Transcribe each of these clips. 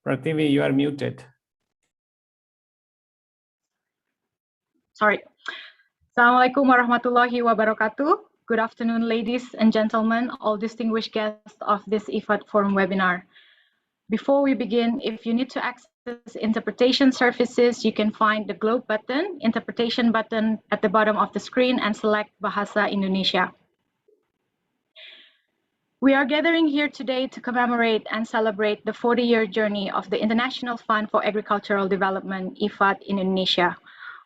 Prativi, you are muted. Sorry. Assalamualaikum warahmatullahi wabarakatuh. Good afternoon, ladies and gentlemen, all distinguished guests of this IFAD Forum webinar. Before we begin, if you need to access interpretation services, you can find the globe button, interpretation button at the bottom of the screen and select Bahasa Indonesia. We are gathering here today to commemorate and celebrate the 40-year journey of the International Fund for Agricultural Development, IFAD, in Indonesia.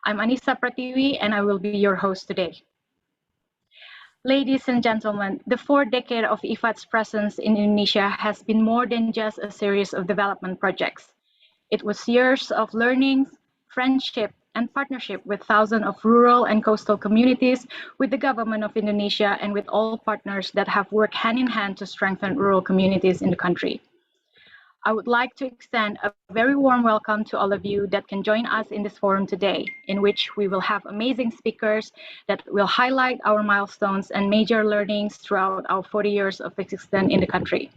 I'm Anissa Pratiwi and I will be your host today. Ladies and gentlemen, the 4th decade of IFAD's presence in Indonesia has been more than just a series of development projects. It was years of learning, friendship, and partnership with thousands of rural and coastal communities, with the government of Indonesia, and with all partners that have worked hand in hand to strengthen rural communities in the country. I would like to extend a very warm welcome to all of you that can join us in this forum today, in which we will have amazing speakers that will highlight our milestones and major learnings throughout our 40 years of existence in the country.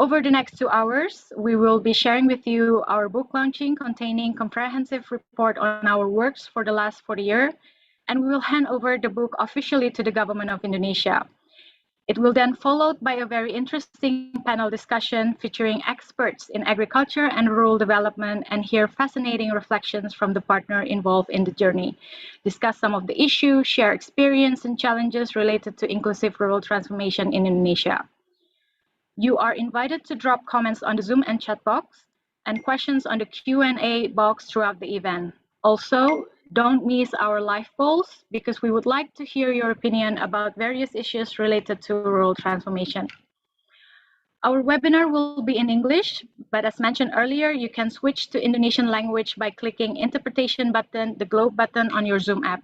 Over the next 2 hours, we will be sharing with you our book launching containing comprehensive report on our works for the last 40 years, and we will hand over the book officially to the government of Indonesia. It will then followed by a very interesting panel discussion featuring experts in agriculture and rural development, and hear fascinating reflections from the partner involved in the journey. Discuss some of the issues, share experience and challenges related to inclusive rural transformation in Indonesia. You are invited to drop comments on the Zoom and chat box and questions on the Q&A box throughout the event. Also, don't miss our live polls because we would like to hear your opinion about various issues related to rural transformation. Our webinar will be in English, but as mentioned earlier, you can switch to Indonesian language by clicking interpretation button, the globe button on your Zoom app.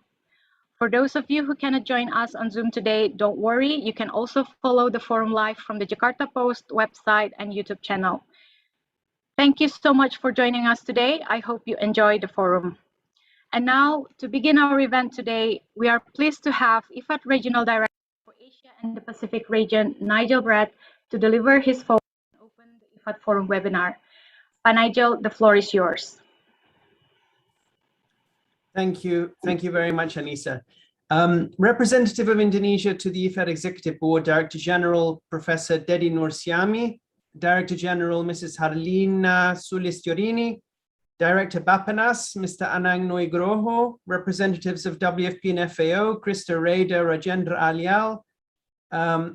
For those of you who cannot join us on Zoom today, don't worry, you can also follow the forum live from the Jakarta Post website and YouTube channel. Thank you so much for joining us today. I hope you enjoy the forum. And now, to begin our event today, we are pleased to have IFAD Regional Director for Asia and the Pacific region, Nigel, to deliver his foreword and open the IFAD Forum webinar. Nigel, the floor is yours. Thank you very much, Anissa. Representative of Indonesia to the IFAD Executive Board, Director General Professor Dedi Nursyamsi, Director General Mrs. Harlina Sulistyorini, Director BAPPENAS, Mr. Anang Noegroho, representatives of WFP and FAO, Christa, Rader, Rajendra, Aryal,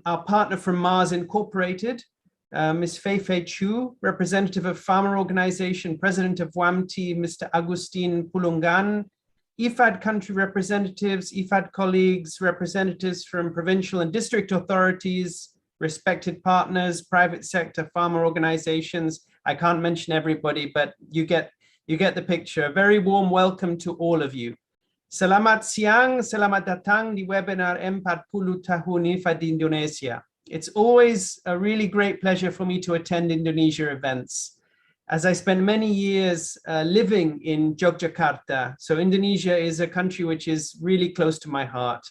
our partner from Mars Incorporated, Ms. Choo, representative of Farmer Organization, President of WAMT, Mr. Agustin Pulungan, IFAD country representatives, IFAD colleagues, representatives from provincial and district authorities, respected partners, private sector, farmer organizations. I can't mention everybody, but you get the picture. A very warm welcome to all of you. Selamat siang, selamat datang di webinar 40 tahun IFAD Indonesia. It's always a really great pleasure for me to attend Indonesia events, as I spent many years living in Jakarta. So Indonesia is a country which is really close to my heart.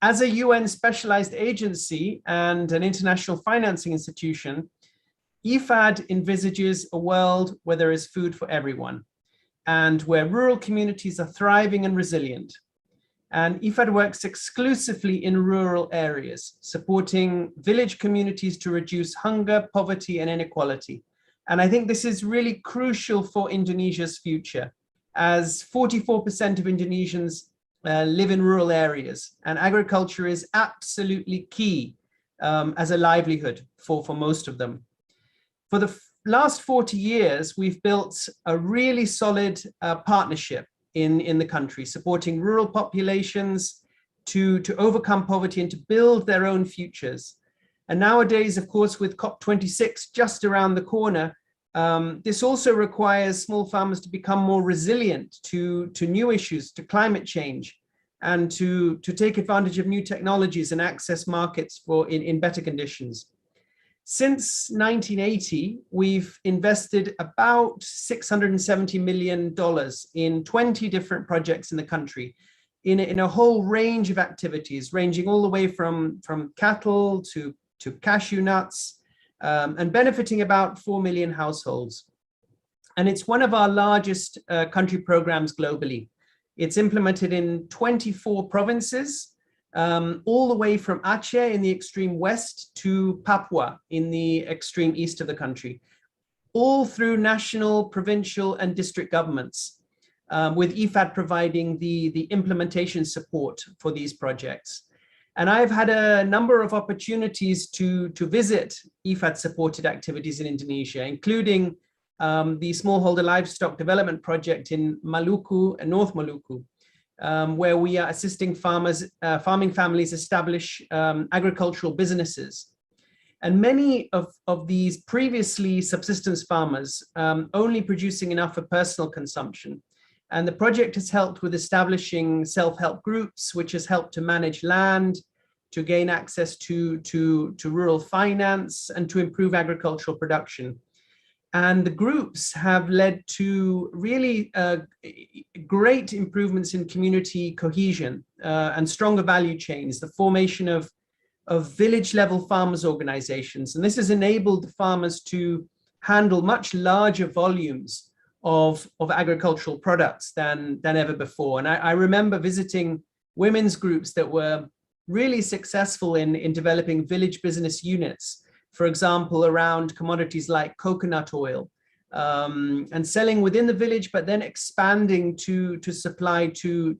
As a UN specialized agency and an international financing institution, IFAD envisages a world where there is food for everyone and where rural communities are thriving and resilient. And IFAD works exclusively in rural areas, supporting village communities to reduce hunger, poverty, and inequality. And I think this is really crucial for Indonesia's future, as 44% of Indonesians live in rural areas, and agriculture is absolutely key as a livelihood for most of them. For the last 40 years, we've built a really solid partnership in the country, supporting rural populations to overcome poverty and to build their own futures. And nowadays, of course, with COP26 just around the corner, this also requires small farmers to become more resilient to new issues, to climate change, and to take advantage of new technologies and access markets in better conditions. Since 1980, we've invested about $670 million in 20 different projects in the country, in a whole range of activities, ranging all the way from cattle to cashew nuts, and benefiting about 4 million households. And it's one of our largest country programs globally. It's implemented in 24 provinces, all the way from Aceh in the extreme west to Papua in the extreme east of the country, all through national, provincial, and district governments, with IFAD providing the implementation support for these projects. And I've had a number of opportunities to visit IFAD-supported activities in Indonesia, including the smallholder livestock development project in Maluku and North Maluku, where we are assisting farming families establish agricultural businesses. And many of these previously subsistence farmers only producing enough for personal consumption. And the project has helped with establishing self-help groups, which has helped to manage land, to gain access to rural finance, and to improve agricultural production. And the groups have led to really great improvements in community cohesion and stronger value chains, the formation of village-level farmers organizations. And this has enabled the farmers to handle much larger volumes of agricultural products than ever before. And I remember visiting women's groups that were really successful in developing village business units, for example, around commodities like coconut oil, and selling within the village, but then expanding to supply to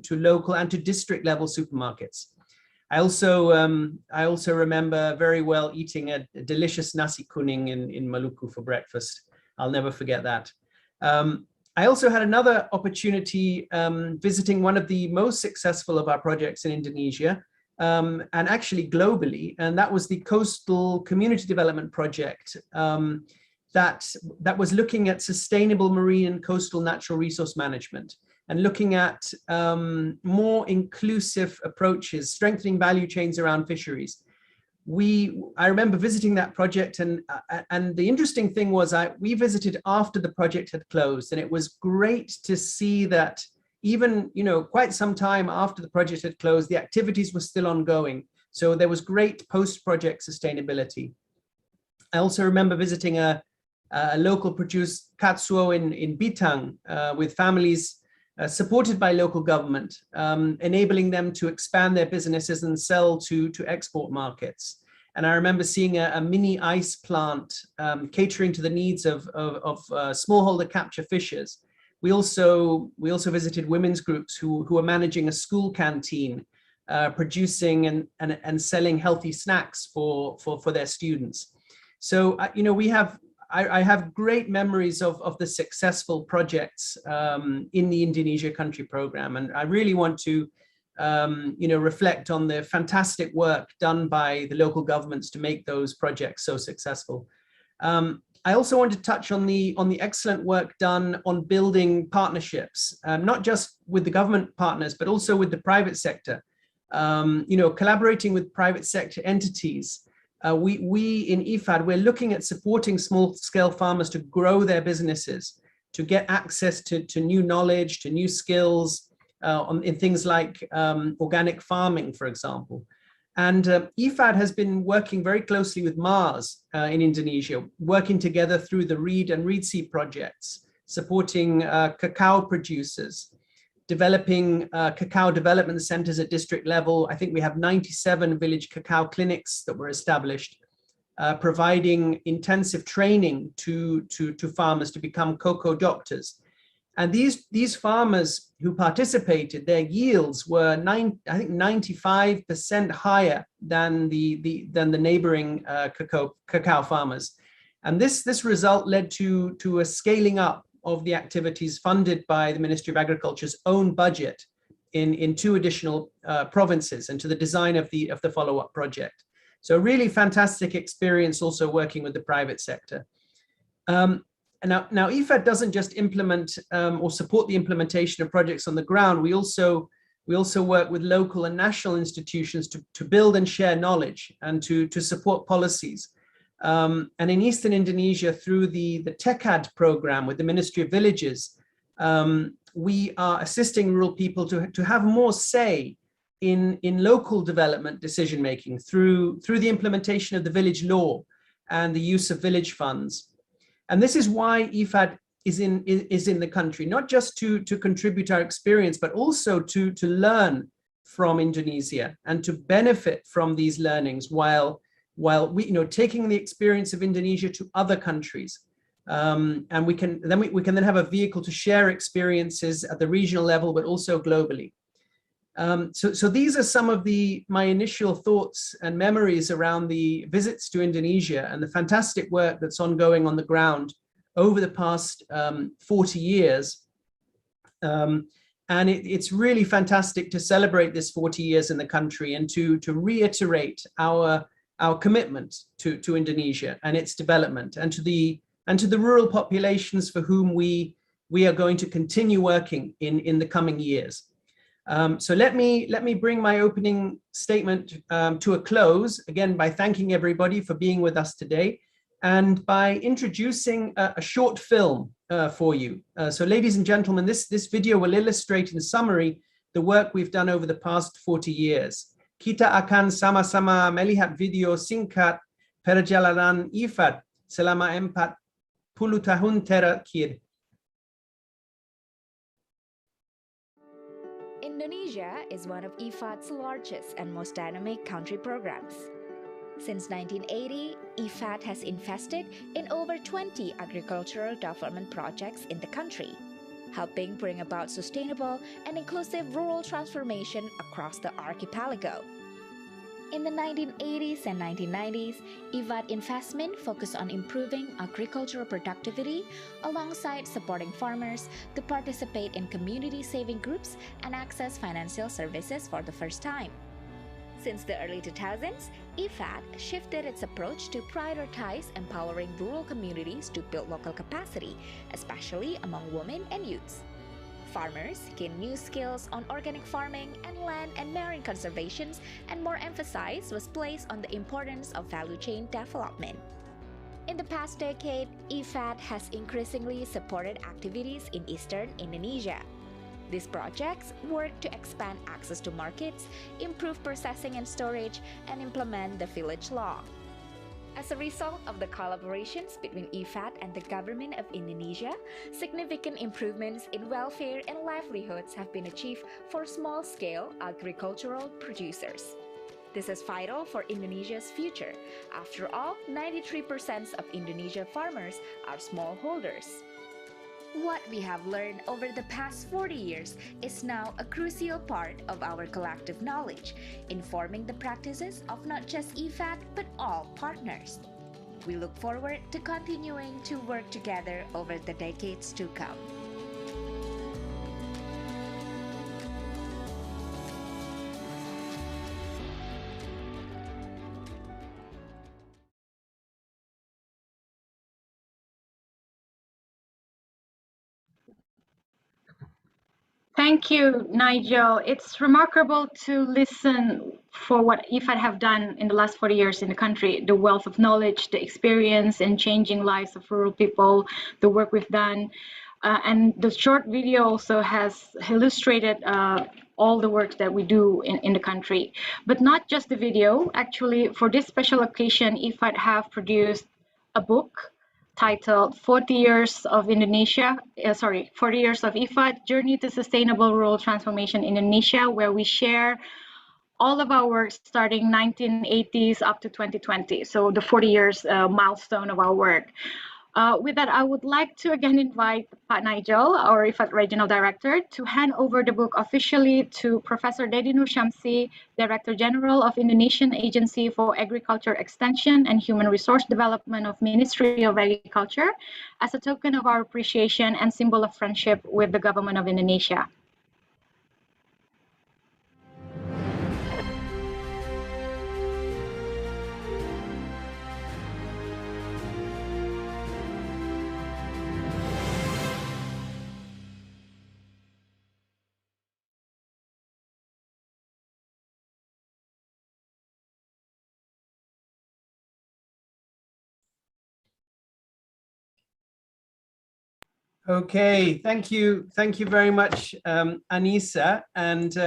local and to district level supermarkets. I also remember very well eating a delicious nasi kuning in Maluku for breakfast. I'll never forget that. I also had another opportunity visiting one of the most successful of our projects in Indonesia, and actually globally, and that was the Coastal Community Development Project that was looking at sustainable marine and coastal natural resource management, and looking at more inclusive approaches, strengthening value chains around fisheries. I remember visiting that project, and the interesting thing was we visited after the project had closed, and it was great to see that even, quite some time after the project had closed, the activities were still ongoing. So there was great post-project sustainability. I also remember visiting a local produced katsuo in Bitang with families supported by local government, enabling them to expand their businesses and sell to export markets. And I remember seeing a mini ice plant catering to the needs of smallholder capture fishers. We also visited women's groups who are managing a school canteen, producing and selling healthy snacks for their students. So, I have great memories of the successful projects in the Indonesia Country Program, and I really want to, reflect on the fantastic work done by the local governments to make those projects so successful. I also want to touch on the excellent work done on building partnerships, not just with the government partners, but also with the private sector. Collaborating with private sector entities. We in IFAD, we're looking at supporting small-scale farmers to grow their businesses, to get access to new knowledge, to new skills in things like organic farming, for example. And IFAD has been working very closely with Mars in Indonesia, working together through the Reed and Reed Seed projects, supporting cacao producers, developing cacao development centers at district level. I think we have 97 village cacao clinics that were established, providing intensive training to farmers to become cocoa doctors. And these farmers who participated, their yields were 95% higher than the neighboring cacao farmers. And this result led to a scaling up of the activities funded by the Ministry of Agriculture's own budget in 2 additional provinces, and to the design of the follow-up project. So really fantastic experience also working with the private sector. Now IFAD doesn't just implement or support the implementation of projects on the ground. We also work with local and national institutions to build and share knowledge and to support policies. And in Eastern Indonesia, through the TECAD program with the Ministry of Villages, we are assisting rural people to have more say in local development decision-making through the implementation of the village law and the use of village funds. And this is why IFAD is in the country, not just to contribute our experience, but also to learn from Indonesia and to benefit from these learnings while we, taking the experience of Indonesia to other countries. And we can then have a vehicle to share experiences at the regional level, but also globally. So these are some of my initial thoughts and memories around the visits to Indonesia and the fantastic work that's ongoing on the ground over the past 40 years. And it's really fantastic to celebrate this 40 years in the country and to reiterate our commitment to Indonesia and its development, and to the rural populations for whom we are going to continue working in the coming years. So let me bring my opening statement to a close, again, by thanking everybody for being with us today, and by introducing a short film for you. So ladies and gentlemen, this video will illustrate in summary the work we've done over the past 40 years. Kita akan sama-sama melihat video singkat perjalanan IFAD selama 40 tahun terakhir. Indonesia is one of IFAD's largest and most dynamic country programs. Since 1980, IFAD has invested in over 20 agricultural development projects in the country, helping bring about sustainable and inclusive rural transformation across the archipelago. In the 1980s and 1990s, IFAD investment focused on improving agricultural productivity alongside supporting farmers to participate in community saving groups and access financial services for the first time. Since the early 2000s, IFAD shifted its approach to prioritize empowering rural communities to build local capacity, especially among women and youths. farmers gained new skills on organic farming and land and marine conservation, and more emphasis was placed on the importance of value chain development. In the past decade, IFAD has increasingly supported activities in eastern Indonesia. These projects work to expand access to markets, improve processing and storage, and implement the village law. As a result of the collaborations between IFAD and the government of Indonesia, significant improvements in welfare and livelihoods have been achieved for small-scale agricultural producers. This is vital for Indonesia's future. After all, 93% of Indonesia farmers are smallholders. What we have learned over the past 40 years is now a crucial part of our collective knowledge, informing the practices of not just IFAD but all partners. We look forward to continuing to work together over the decades to come. Thank you, Nigel. It's remarkable to listen for what IFAD have done in the last 40 years in the country, the wealth of knowledge, the experience in changing lives of rural people, the work we've done. And the short video also has illustrated all the work that we do in the country. But not just the video. Actually, for this special occasion, IFAD have produced a book titled 40 Years of Indonesia, 40 Years of IFAD, Journey to Sustainable Rural Transformation in Indonesia, where we share all of our work starting 1980s up to 2020. So the 40 years milestone of our work. With that, I would like to again invite Pak Nigel, our IFAD Regional Director, to hand over the book officially to Professor Dedi Nursyamsi, Director General of Indonesian Agency for Agriculture Extension and Human Resource Development of Ministry of Agriculture, as a token of our appreciation and symbol of friendship with the government of Indonesia. Okay, thank you very much, Anissa. And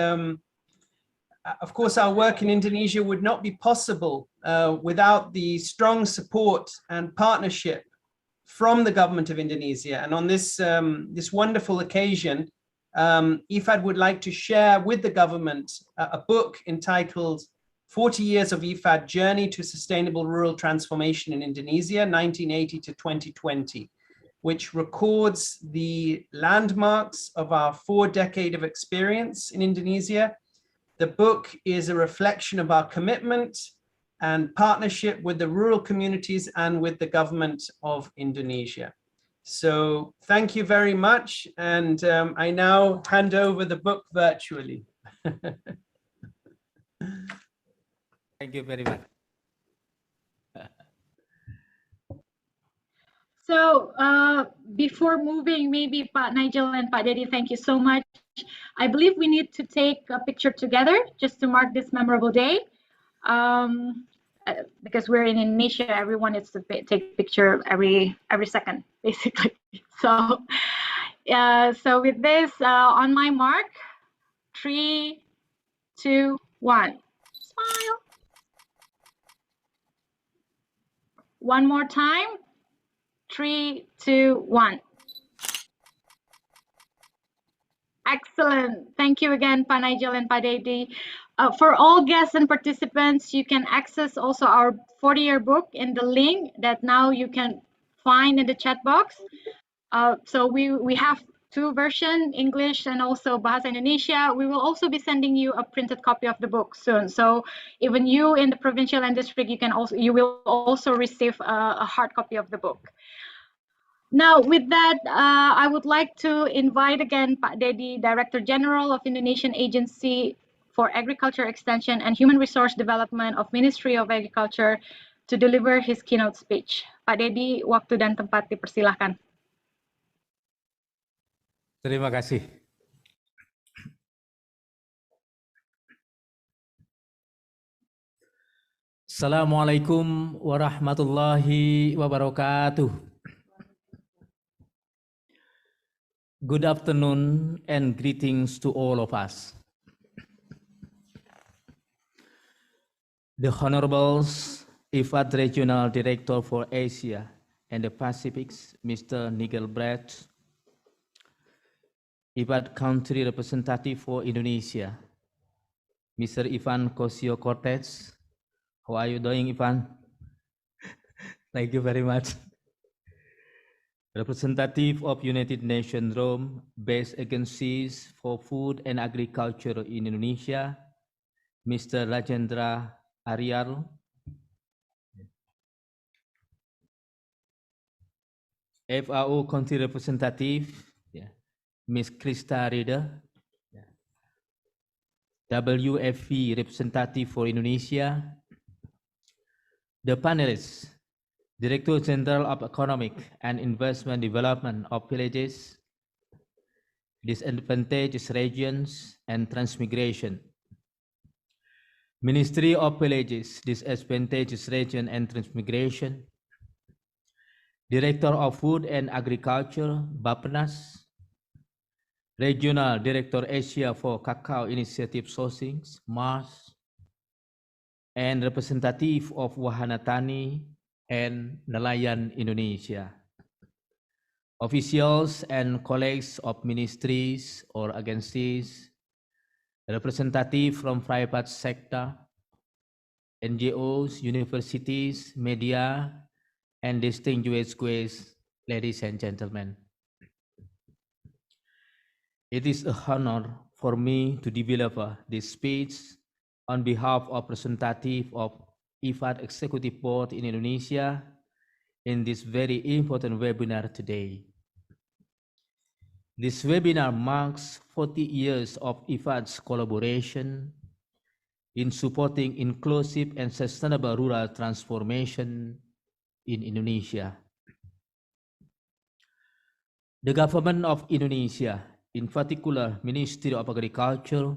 of course, our work in Indonesia would not be possible without the strong support and partnership from the government of Indonesia. And on this this wonderful occasion, IFAD would like to share with the government a book entitled 40 Years of IFAD, Journey to Sustainable Rural Transformation in Indonesia, 1980 to 2020. Which records the landmarks of our 4-decade of experience in Indonesia. The book is a reflection of our commitment and partnership with the rural communities and with the government of Indonesia. So thank you very much. And I now hand over the book virtually. Thank you very much. So before moving, maybe Pak Nigel and Pak Dedi, thank you so much. I believe we need to take a picture together just to mark this memorable day. Because we're in Indonesia, everyone needs to take a picture every second, basically. So, so with this, on my mark, 3, 2, 1, smile. One more time. 3, 2, 1. Excellent. Thank you again, Pak Nigel and Pak Dedi. For all guests and participants, you can access also our 40-year book in the link that now you can find in the chat box. So we have 2 versions, English and also Bahasa Indonesia. We will also be sending you a printed copy of the book soon. So even you in the provincial and district, you will also receive a hard copy of the book. Now, with that, I would like to invite again Pak Dedi, Director General of Indonesian Agency for Agriculture Extension and Human Resource Development of Ministry of Agriculture, to deliver his keynote speech. Pak Dedi, waktu dan tempat dipersilahkan. Terima kasih Assalamualaikum warahmatullahi wabarakatuh. Good afternoon and greetings to all of us. The Honorable IFAD Regional Director for Asia and the Pacific, Mr. Nigel, IFAD Country Representative for Indonesia, Mr. Ivan Cossio Cortez. How are you doing, Ivan? Thank you very much. Representative of United Nations Rome, based agencies for food and agriculture in Indonesia, Mr. Rajendra Aryal. FAO country representative, Ms. Christa, Rader. WFP representative for Indonesia. The panelists, Director General of Economic and Investment Development of Villages, Disadvantaged Regions and Transmigration. Ministry of Villages, Disadvantaged Region and Transmigration. Director of Food and Agriculture, BAPPENAS. Regional Director Asia for Cacao Initiative Sourcing, MARS. And representative of Wahana Tani and Nelayan Indonesia. Officials and colleagues of ministries or agencies, representative from private sector, NGOs, universities, media, and distinguished guests, ladies and gentlemen. It is a honor for me to deliver this speech on behalf of representative of IFAD Executive Board in Indonesia in this very important webinar today. This webinar marks 40 years of IFAD's collaboration in supporting inclusive and sustainable rural transformation in Indonesia. The government of Indonesia, in particular Ministry of Agriculture,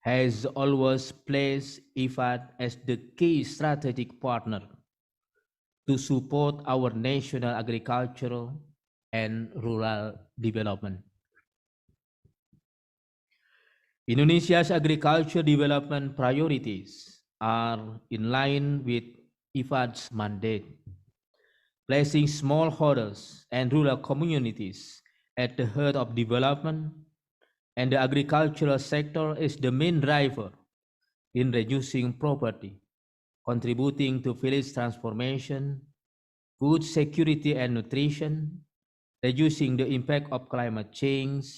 has always placed IFAD as the key strategic partner to support our national agricultural and rural development. Indonesia's agriculture development priorities are in line with IFAD's mandate, placing smallholders and rural communities at the heart of development, and the agricultural sector is the main driver in reducing poverty, contributing to village transformation, food security and nutrition, reducing the impact of climate change,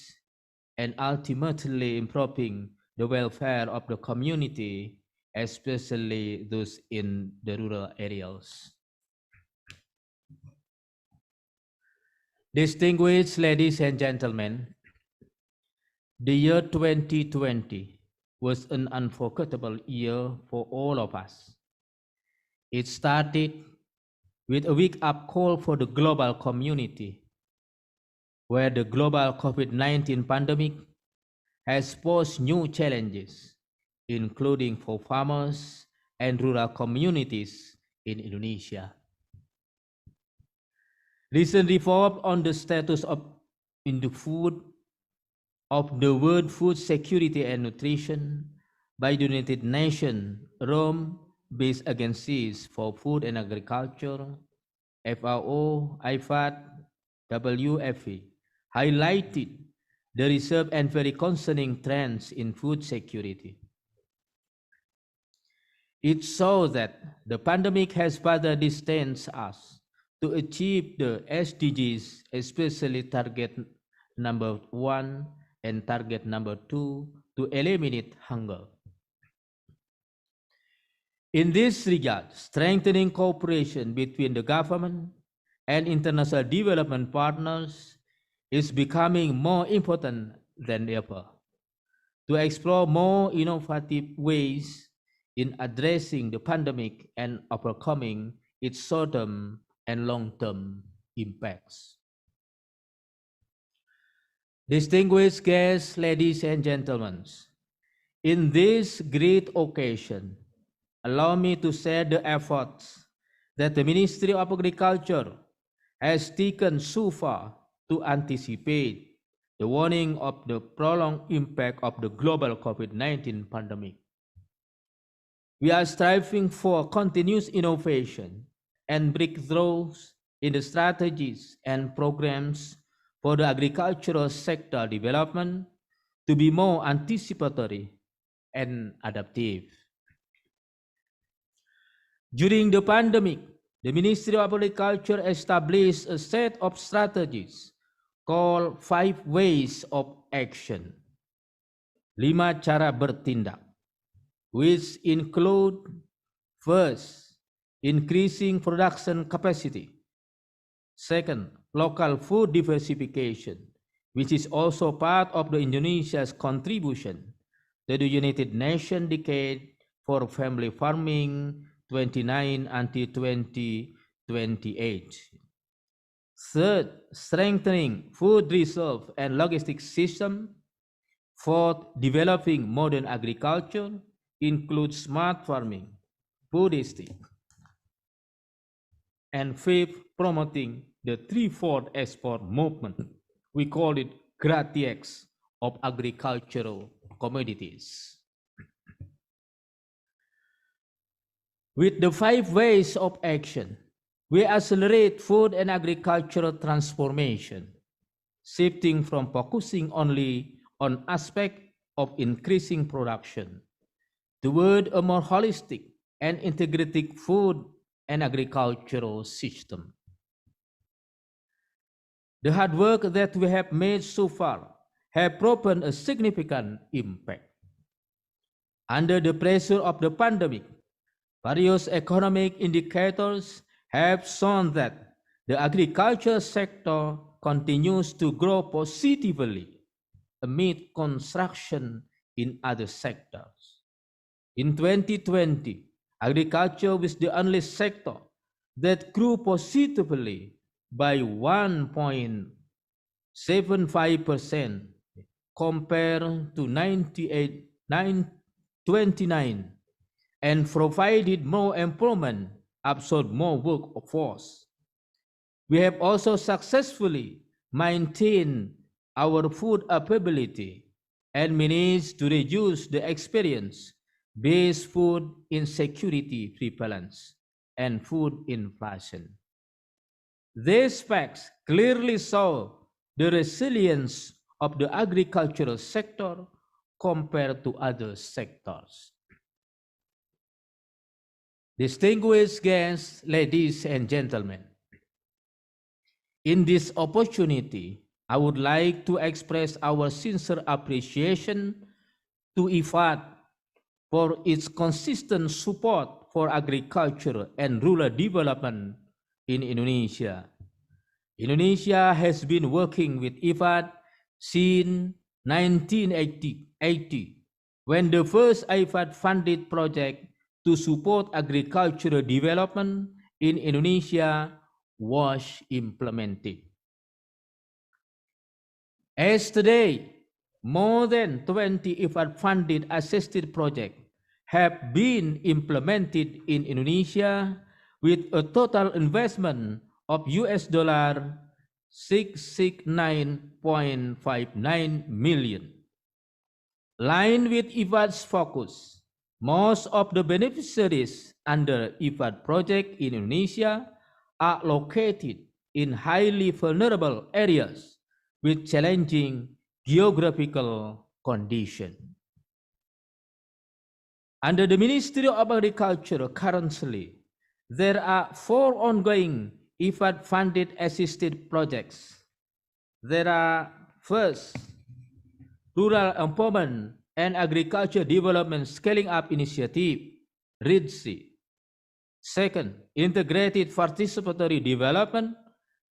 and ultimately improving the welfare of the community, especially those in the rural areas. Distinguished ladies and gentlemen, the year 2020 was an unforgettable year for all of us. It started with a wake-up call for the global community, where the global COVID-19 pandemic has posed new challenges, including for farmers and rural communities in Indonesia. Recent report on the status in the food of the World Food Security and Nutrition by the United Nations Rome-based agencies for food and agriculture, FAO, IFAD, WFP, highlighted the recent and very concerning trends in food security. It shows that the pandemic has further distanced us to achieve the SDGs, especially target number 1 and target number 2 to eliminate hunger. In this regard, strengthening cooperation between the government and international development partners is becoming more important than ever to explore more innovative ways in addressing the pandemic and overcoming its short-term and long-term impacts. Distinguished guests, ladies and gentlemen, in this great occasion, allow me to share the efforts that the Ministry of Agriculture has taken so far to anticipate the warning of the prolonged impact of the global COVID-19 pandemic. We are striving for continuous innovation and breakthroughs in the strategies and programs for the agricultural sector development to be more anticipatory and adaptive. During the pandemic, the Ministry of Agriculture established a set of strategies called 5 Ways of Action, 5 cara bertindak, which include: first, increasing production capacity; second, local food diversification, which is also part of the Indonesia's contribution to the United Nations Decade for Family Farming 29 until 2028. Third, strengthening food reserve and logistics system. Fourth, developing modern agriculture, includes smart farming, food estate. And fifth, promoting the threefold export movement. We call it GRATIEX of agricultural commodities. With the 5 ways of action, we accelerate food and agricultural transformation, shifting from focusing only on aspects of increasing production toward a more holistic and integrated food and agricultural system. The hard work that we have made so far have proven a significant impact. Under the pressure of the pandemic, various economic indicators have shown that the agriculture sector continues to grow positively amid contraction in other sectors. In 2020, agriculture was the only sector that grew positively by 1.75% compared to 29 and provided more employment, absorbed more workforce. We have also successfully maintained our food availability and managed to reduce the experience-based food insecurity prevalence and food inflation. These facts clearly show the resilience of the agricultural sector compared to other sectors. Distinguished guests, ladies and gentlemen, in this opportunity, I would like to express our sincere appreciation to IFAD for its consistent support for agriculture and rural development in Indonesia. Indonesia has been working with IFAD since 1980, when the first IFAD-funded project to support agricultural development in Indonesia was implemented. As today, more than 20 IFAD-funded assisted projects have been implemented in Indonesia with a total investment of $669.59 million. Aligned with IFAD's focus, most of the beneficiaries under IFAD project in Indonesia are located in highly vulnerable areas with challenging geographical conditions. Under the Ministry of Agriculture currently, there are 4 ongoing IFAD-funded assisted projects. There are: first, Rural Empowerment and Agriculture Development Scaling Up Initiative, RIDSI. Second, Integrated Participatory Development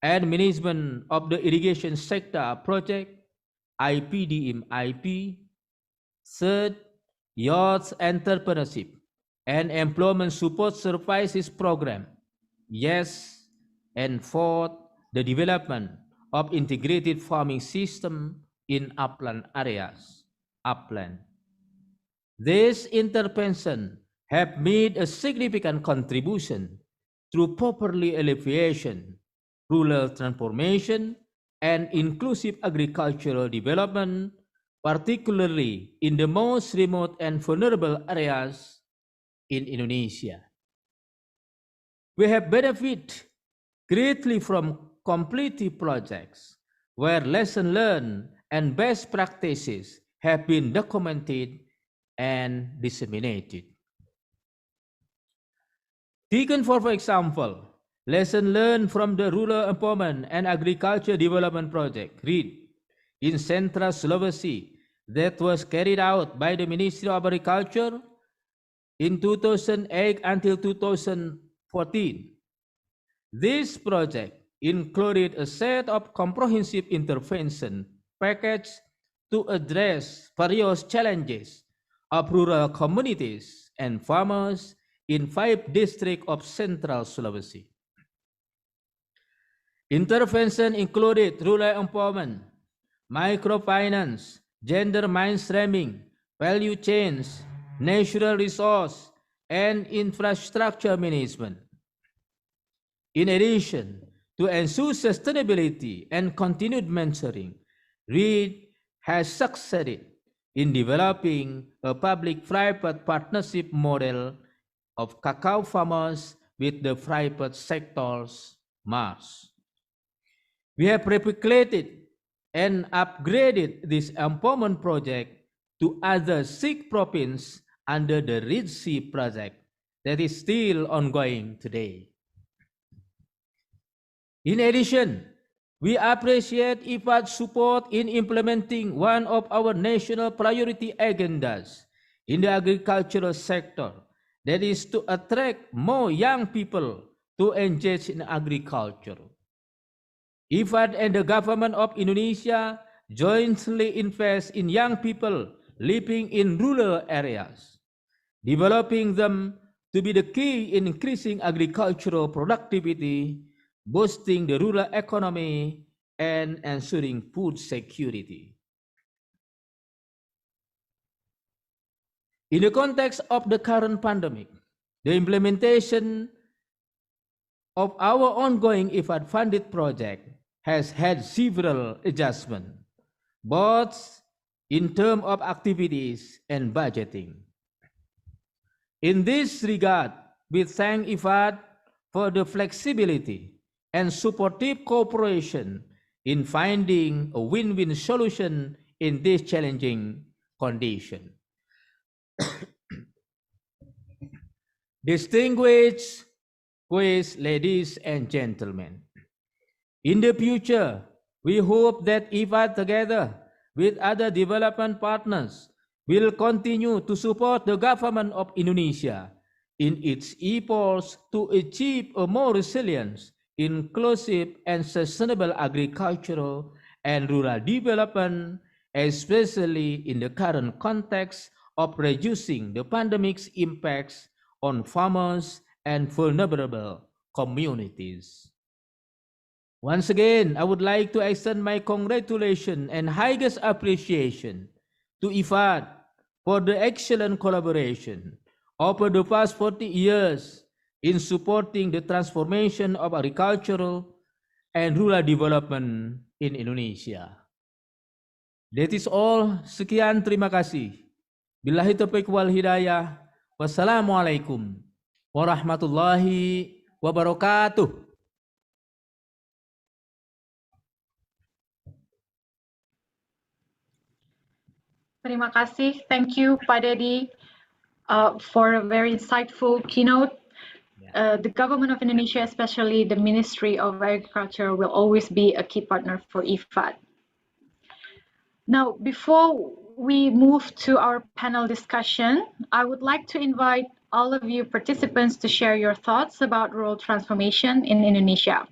and Management of the Irrigation Sector Project, IPDM-IP. Third, Youth Entrepreneurship and Employment Support Services Program, YES. And fourth, the development of integrated farming system in upland areas, upland. This intervention have made a significant contribution through properly alleviation, rural transformation, and inclusive agricultural development, particularly in the most remote and vulnerable areas in Indonesia. We have benefited greatly from completed projects where lessons learned and best practices have been documented and disseminated. Taken for example, lesson learned from the Rural Empowerment and Agriculture Development Project, READ, in Central Sulawesi that was carried out by the Ministry of Agriculture in 2008 until 2014. This project included a set of comprehensive intervention package to address various challenges of rural communities and farmers in 5 districts of Central Sulawesi. Intervention included rural empowerment, microfinance, gender mainstreaming, value chains, natural resource, and infrastructure management. In addition, to ensure sustainability and continued mentoring, READ has succeeded in developing a public-private partnership model of cacao farmers with the private sector's MARS. We have replicated and upgraded this empowerment project to other 6 provinces under the READ-C project that is still ongoing today. In addition, we appreciate IFAD's support in implementing one of our national priority agendas in the agricultural sector, that is to attract more young people to engage in agriculture. IFAD and the government of Indonesia jointly invest in young people living in rural areas, developing them to be the key in increasing agricultural productivity, boosting the rural economy, and ensuring food security. In the context of the current pandemic, the implementation of our ongoing IFAD-funded project has had several adjustments, both in terms of activities and budgeting. In this regard, we thank IFAD for the flexibility and supportive cooperation in finding a win-win solution in this challenging condition. Distinguished ladies and gentlemen, in the future, we hope that IFAD together with other development partners will continue to support the government of Indonesia in its efforts to achieve a more resilient, inclusive, and sustainable agricultural and rural development, especially in the current context of reducing the pandemic's impacts on farmers and vulnerable communities. Once again, I would like to extend my congratulations and highest appreciation to IFAD for the excellent collaboration over the past 40 years in supporting the transformation of agricultural and rural development in Indonesia. That is all. Sekian, terima kasih. Billahi taufiq wal hidayah. Wassalamualaikum warahmatullahi wabarakatuh. Terima kasih. Thank you, Pak Dedi, for a very insightful keynote. The government of Indonesia, especially the Ministry of Agriculture, will always be a key partner for IFAD. Now, before we move to our panel discussion, I would like to invite all of you participants to share your thoughts about rural transformation in Indonesia.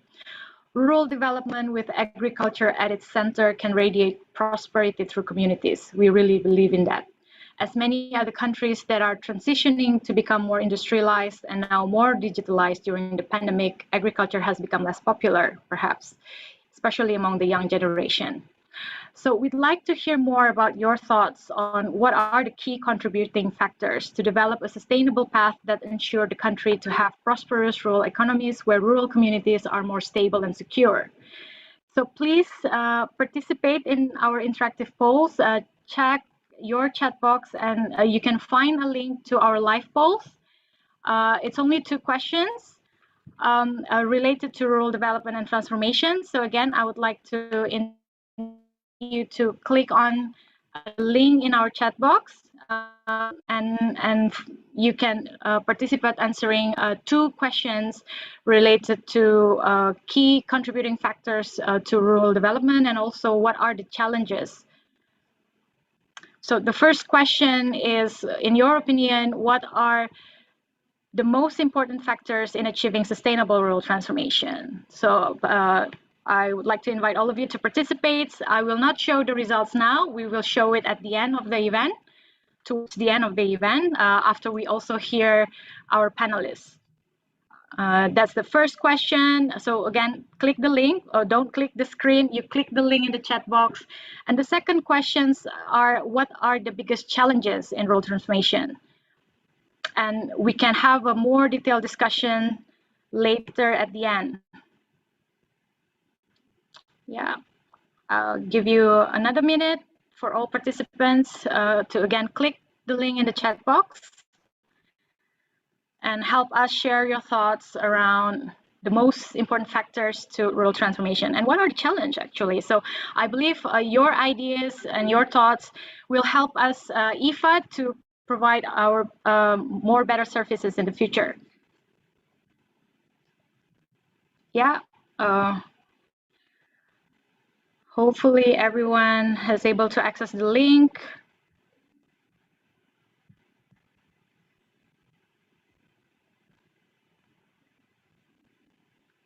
Rural development with agriculture at its center can radiate prosperity through communities. We really believe in that. As many other countries that are transitioning to become more industrialized and now more digitalized during the pandemic, agriculture has become less popular, perhaps, especially among the young generation. So we'd like to hear more about your thoughts on what are the key contributing factors to develop a sustainable path that ensure the country to have prosperous rural economies where rural communities are more stable and secure. So please participate in our interactive polls, check your chat box, and you can find a link to our live polls. It's only 2 questions related to rural development and transformation. So again, I would like to invite you to click on a link in our chat box, and you can participate answering 2 questions related to key contributing factors to rural development, and also what are the challenges. So the first question is, in your opinion, what are the most important factors in achieving sustainable rural transformation? So I would like to invite all of you to participate. I will not show the results now. We will show it at the end of the event, towards the end of the event, after we also hear our panelists. That's the first question. So again, click the link, or don't click the screen, you click the link in the chat box. And the second questions are, what are the biggest challenges in rural transformation? And we can have a more detailed discussion later at the end. Yeah, I'll give you another minute for all participants to again click the link in the chat box and help us share your thoughts around the most important factors to rural transformation and what are the challenges actually. So I believe your ideas and your thoughts will help us, IFAD, to provide our more better services in the future. Yeah. Hopefully everyone is able to access the link.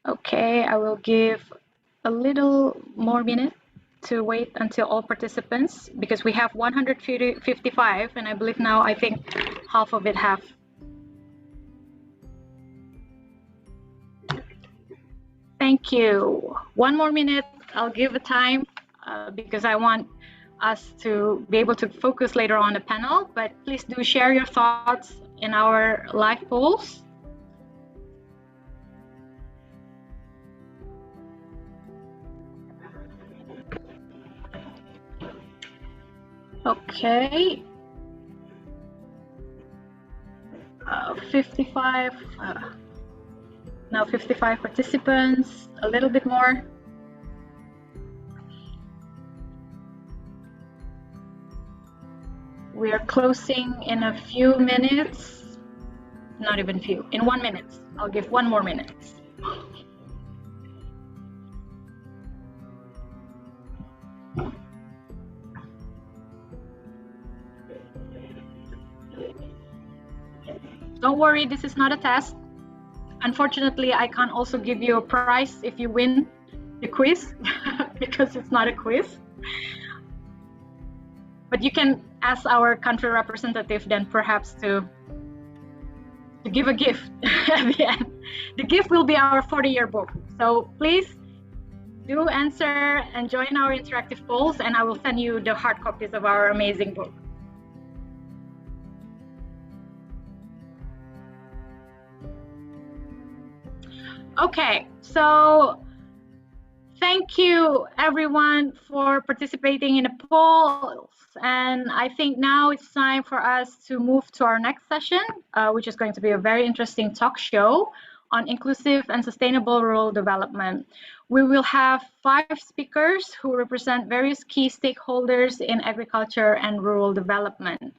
Okay, I will give a little more minute to wait until all participants, because we have 155, and I believe now I think half of it have. Thank you. 1 more minute. I'll give a time because I want us to be able to focus later on the panel, but please do share your thoughts in our live polls. Okay. 55, now 55 participants, a little bit more. We are closing in a few minutes, not even few, in 1 minute. I'll give 1 more minute. Don't worry, this is not a test. Unfortunately, I can't also give you a prize if you win the quiz because it's not a quiz. But you can ask our country representative then perhaps to give a gift at the end. The gift will be our 40-year book. So please do answer and join our interactive polls, and I will send you the hard copies of our amazing book. Okay, so thank you everyone for participating in the polls. And I think now it's time for us to move to our next session, which is going to be a very interesting talk show on inclusive and sustainable rural development. We will have 5 speakers who represent various key stakeholders in agriculture and rural development.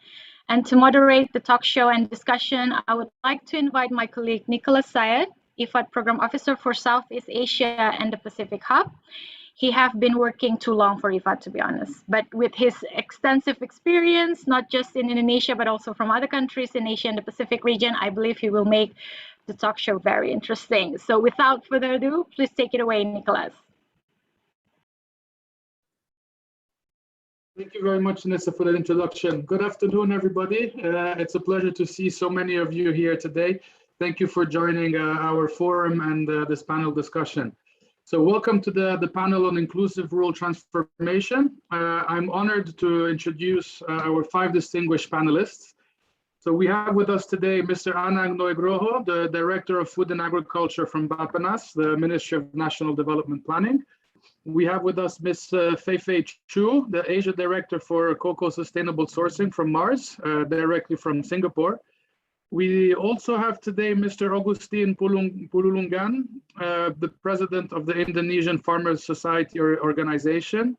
And to moderate the talk show and discussion, I would like to invite my colleague Nicholas Syed, IFAD Program Officer for Southeast Asia and the Pacific Hub. He have been working too long for IFAD, to be honest, but with his extensive experience, not just in Indonesia, but also from other countries in Asia and the Pacific region, I believe he will make the talk show very interesting. So without further ado, please take it away, Nicholas. Thank you very much, Nessa, for that introduction. Good afternoon, everybody. It's a pleasure to see so many of you here today. Thank you for joining our forum and this panel discussion. So welcome to the panel on inclusive rural transformation. I'm honored to introduce our 5 distinguished panelists. So we have with us today Mr. Anang Noegroho, the Director of Food and Agriculture from BAPPENAS, the Ministry of National Development Planning. We have with us Ms. Choo, the Asia Director for Cocoa Sustainable Sourcing from Mars, directly from Singapore. We also have today Mr. Augustine Pululungan, the President of the Indonesian Farmers Society Organization.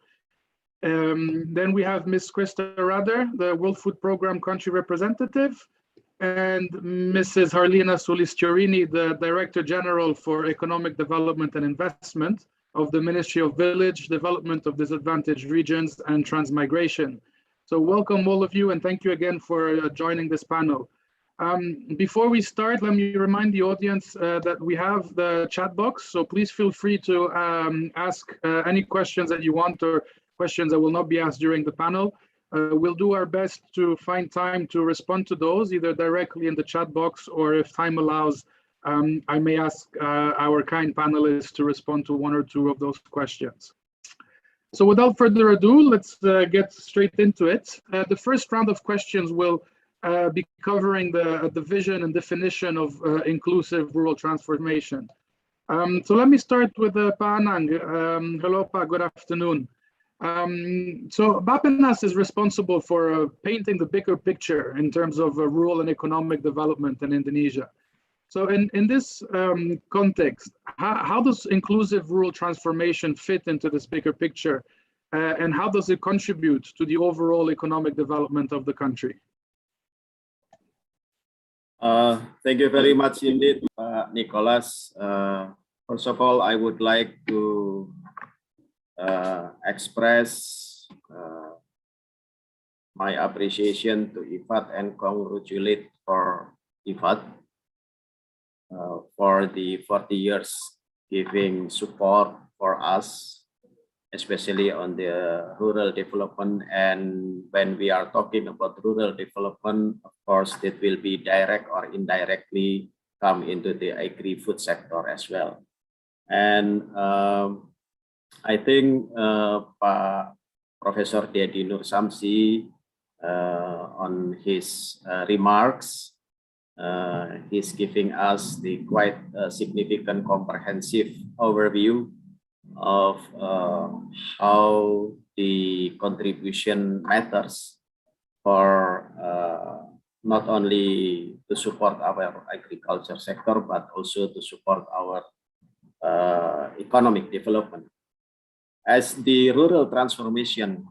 Then we have Ms. Christa Rader, the World Food Programme Country Representative, and Mrs. Harlina Sulistyorini, the Director General for Economic Development and Investment of the Ministry of Village Development of Disadvantaged Regions and Transmigration. So welcome all of you, and thank you again for joining this panel. Before we start, let me remind the audience that we have the chat box, so please feel free to ask any questions that you want or questions that will not be asked during the panel. We'll do our best to find time to respond to those, either directly in the chat box, or if time allows, I may ask our kind panelists to respond to 1 or 2 of those questions. So without further ado, let's get straight into it. The first round of questions will be covering the vision and definition of inclusive rural transformation. So let me start with Pa Anang. Hello, Pa, good afternoon. So BAPPENAS is responsible for painting the bigger picture in terms of rural and economic development in Indonesia. So in this context, how does inclusive rural transformation fit into this bigger picture? And how does it contribute to the overall economic development of the country? Thank you very much indeed, Nicholas. First of all, I would like to express my appreciation to IFAD and congratulate for IFAD for the 40 years giving support for us, especially on the rural development. And when we are talking about rural development, of course, it will be direct or indirectly come into the agri-food sector as well. And I think Professor Dedi Nursyamsi on his remarks, he's giving us the quite significant comprehensive overview of how the contribution matters for not only to support our agriculture sector, but also to support our economic development. As the rural transformation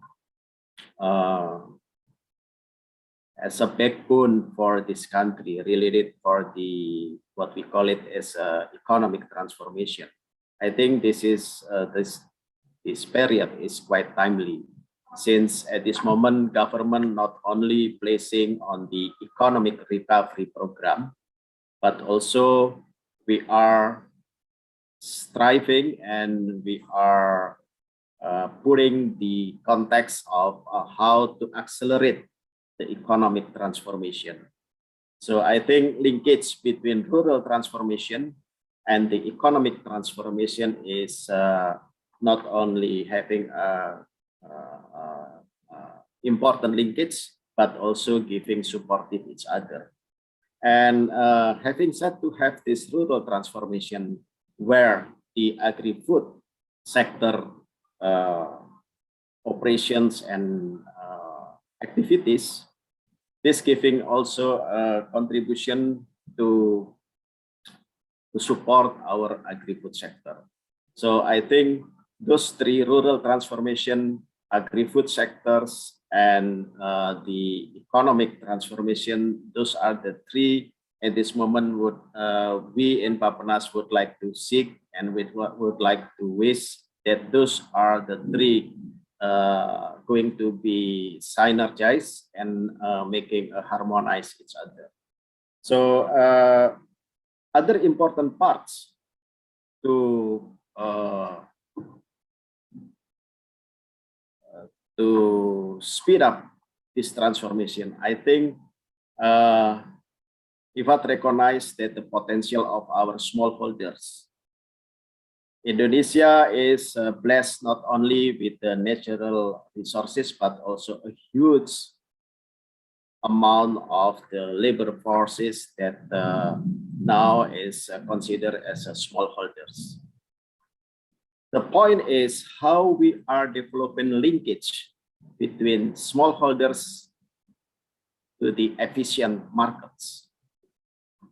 as a backbone for this country, related for the what we call it as economic transformation, I think this is this period is quite timely, since at this moment government not only placing on the economic recovery program, but also we are striving and we are putting the context of how to accelerate the economic transformation. So I think linkage between rural transformation and the economic transformation is not only having important linkage, but also giving support to each other. And having said to have this rural transformation where the agri-food sector operations and activities, this giving also a contribution to support our agri-food sector. So I think those 3 rural transformation, agri-food sectors, and the economic transformation, those are the 3 at this moment would we in BAPPENAS would like to seek, and we would like to wish that those are the 3 going to be synergized and making harmonize each other. So other important parts to speed up this transformation, I think IFAD recognized that the potential of our smallholders Indonesia is blessed not only with the natural resources, but also a huge amount of the labor forces that now is considered as smallholders. The point is how we are developing linkage between smallholders to the efficient markets.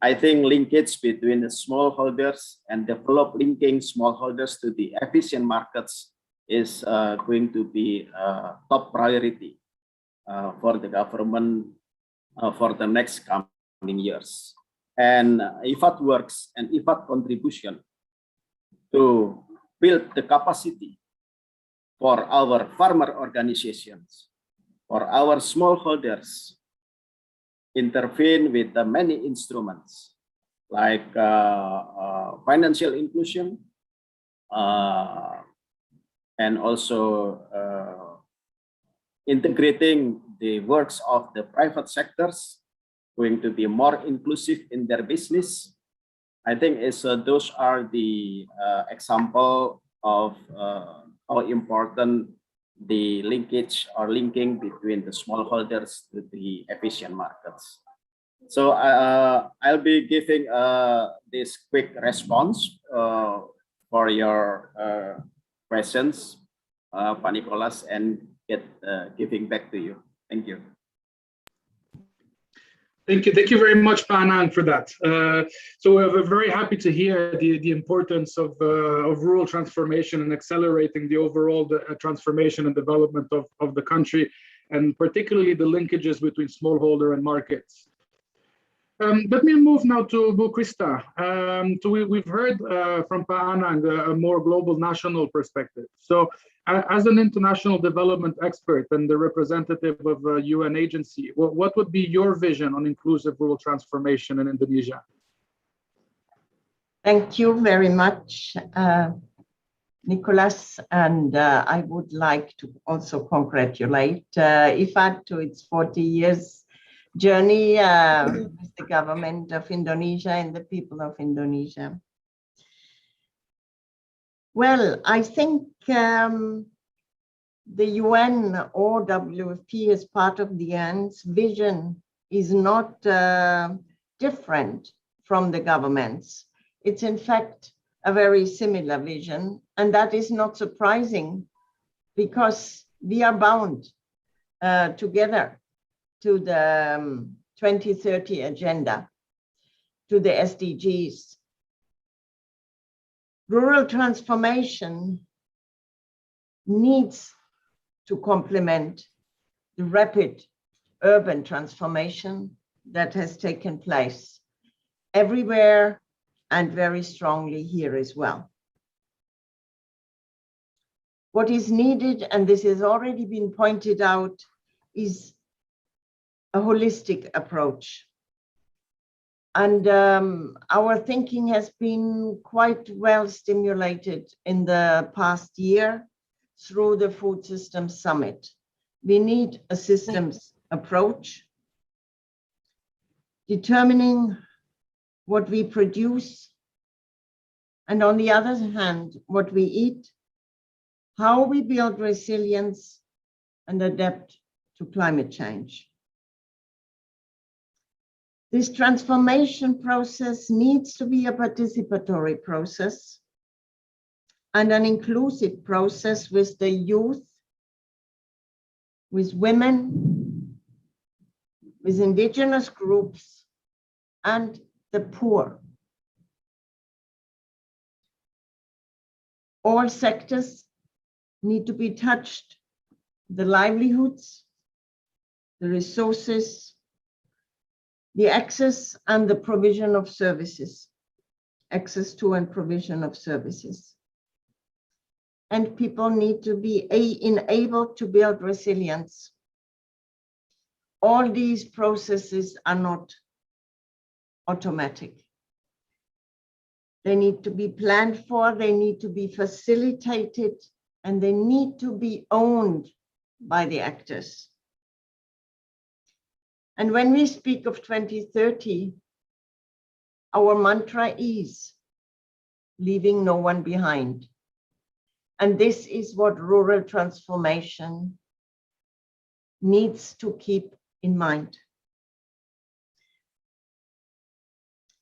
I think linkage between the smallholders and develop linking smallholders to the efficient markets is going to be a top priority for the government for the next coming years. And IFAD works and IFAD contribution to build the capacity for our farmer organizations, for our smallholders, intervene with many instruments like financial inclusion and also integrating the works of the private sectors, going to be more inclusive in their business. I think those are the example of how important the linkage or linking between the smallholders to the efficient markets. So I'll be giving this quick response for your questions, Pak Nicholas, and giving back to you. Thank you. Thank you very much, Anang, for that. So we're very happy to hear the importance of rural transformation and accelerating the overall transformation and development of the country, and particularly the linkages between smallholder and markets. Let me move now to Christa. So we've heard from Anang a more global national perspective. So as an international development expert and the representative of a UN agency, what would be your vision on inclusive rural transformation in Indonesia? Thank you very much, Nicholas. And I would like to also congratulate IFAD to its 40 years journey with the government of Indonesia and the people of Indonesia. Well, I think the UN or WFP as part of the UN's vision is not different from the government's. It's in fact a very similar vision, and that is not surprising because we are bound together to the 2030 agenda, to the SDGs. Rural transformation needs to complement the rapid urban transformation that has taken place everywhere and very strongly here as well. What is needed, and this has already been pointed out, is a holistic approach. And our thinking has been quite well stimulated in the past year through the Food Systems Summit. We need a systems approach, determining what we produce, and on the other hand, what we eat, how we build resilience and adapt to climate change. This transformation process needs to be a participatory process and an inclusive process with the youth, with women, with indigenous groups, and the poor. All sectors need to be touched, the livelihoods, the resources, the access and the provision of services, access to and provision of services. And people need to be enabled to build resilience. All these processes are not automatic. They need to be planned for, they need to be facilitated, and they need to be owned by the actors. And when we speak of 2030, our mantra is leaving no one behind. And this is what rural transformation needs to keep in mind.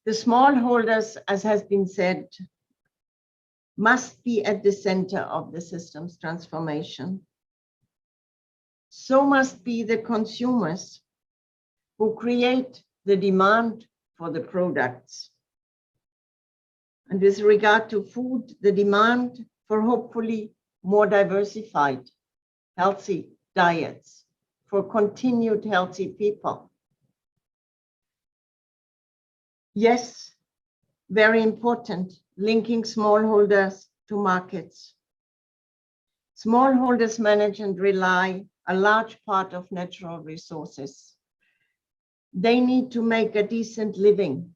The smallholders, as has been said, must be at the center of the system's transformation. So must be the consumers who create the demand for the products. And with regard to food, the demand for hopefully more diversified, healthy diets, for continued healthy people. Yes, very important, linking smallholders to markets. Smallholders manage and rely a large part of natural resources. They need to make a decent living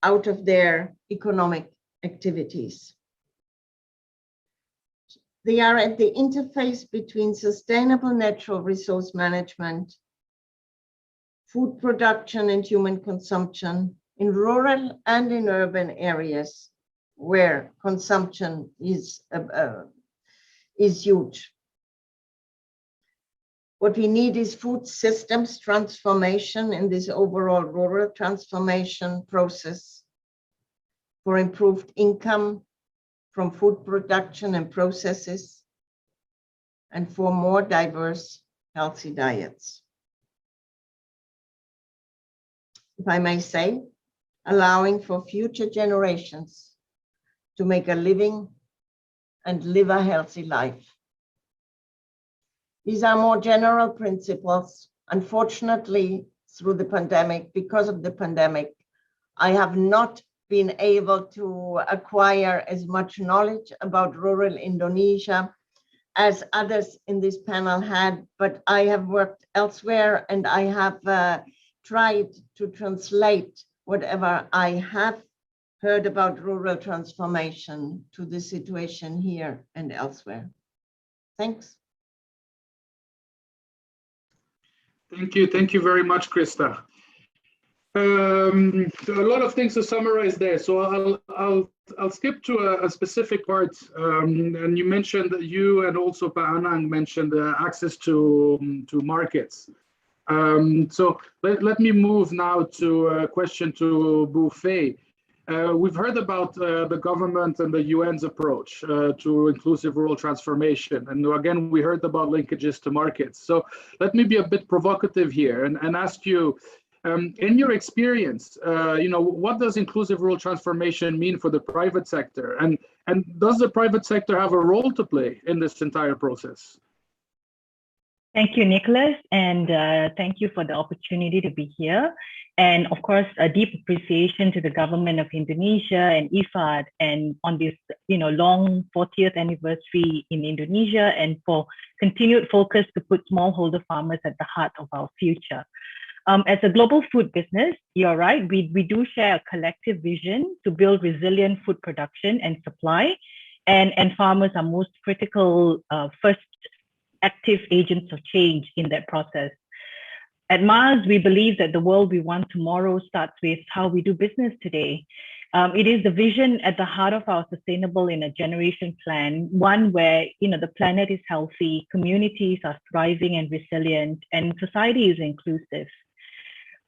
out of their economic activities. They are at the interface between sustainable natural resource management, food production and human consumption in rural and in urban areas where consumption is huge. What we need is food systems transformation in this overall rural transformation process for improved income from food production and processes, and for more diverse, healthy diets. If I may say, allowing for future generations to make a living and live a healthy life. These are more general principles. Unfortunately, through the pandemic, because of the pandemic, I have not been able to acquire as much knowledge about rural Indonesia as others in this panel had, but I have worked elsewhere and I have tried to translate whatever I have heard about rural transformation to the situation here and elsewhere. Thanks. Thank you very much, Christa. A lot of things to summarize there, so I'll skip to a specific part. And you mentioned that you and also Anang mentioned access to markets. So let me move now to a question to Buffet. We've heard about the government and the UN's approach to inclusive rural transformation. And again, we heard about linkages to markets. So let me be a bit provocative here and ask you, in your experience, what does inclusive rural transformation mean for the private sector? And does the private sector have a role to play in this entire process? Thank you, Nicholas, and thank you for the opportunity to be here. And of course, a deep appreciation to the government of Indonesia and IFAD, and on this, long 40th anniversary in Indonesia, and for continued focus to put smallholder farmers at the heart of our future. As a global food business, you're right, we do share a collective vision to build resilient food production and supply, and farmers are most critical first active agents of change in that process. At Mars, we believe that the world we want tomorrow starts with how we do business today. It is the vision at the heart of our sustainable in a generation plan, one where the planet is healthy, communities are thriving and resilient, and society is inclusive.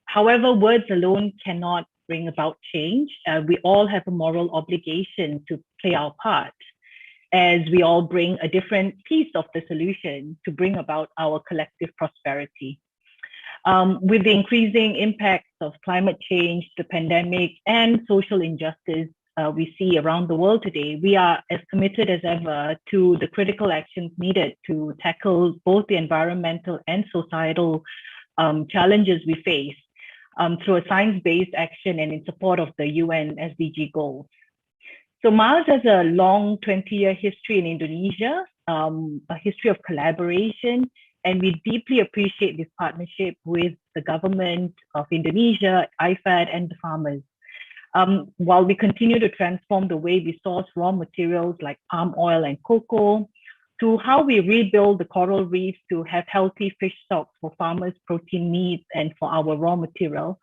However, words alone cannot bring about change. We all have a moral obligation to play our part, as we all bring a different piece of the solution to bring about our collective prosperity. With the increasing impacts of climate change, the pandemic, and social injustice we see around the world today, we are as committed as ever to the critical actions needed to tackle both the environmental and societal challenges we face through a science-based action and in support of the UN SDG goals. So Mars has a long 20-year history in Indonesia, a history of collaboration, and we deeply appreciate this partnership with the government of Indonesia, IFAD, and the farmers. While we continue to transform the way we source raw materials like palm oil and cocoa, to how we rebuild the coral reefs to have healthy fish stocks for farmers' protein needs and for our raw material,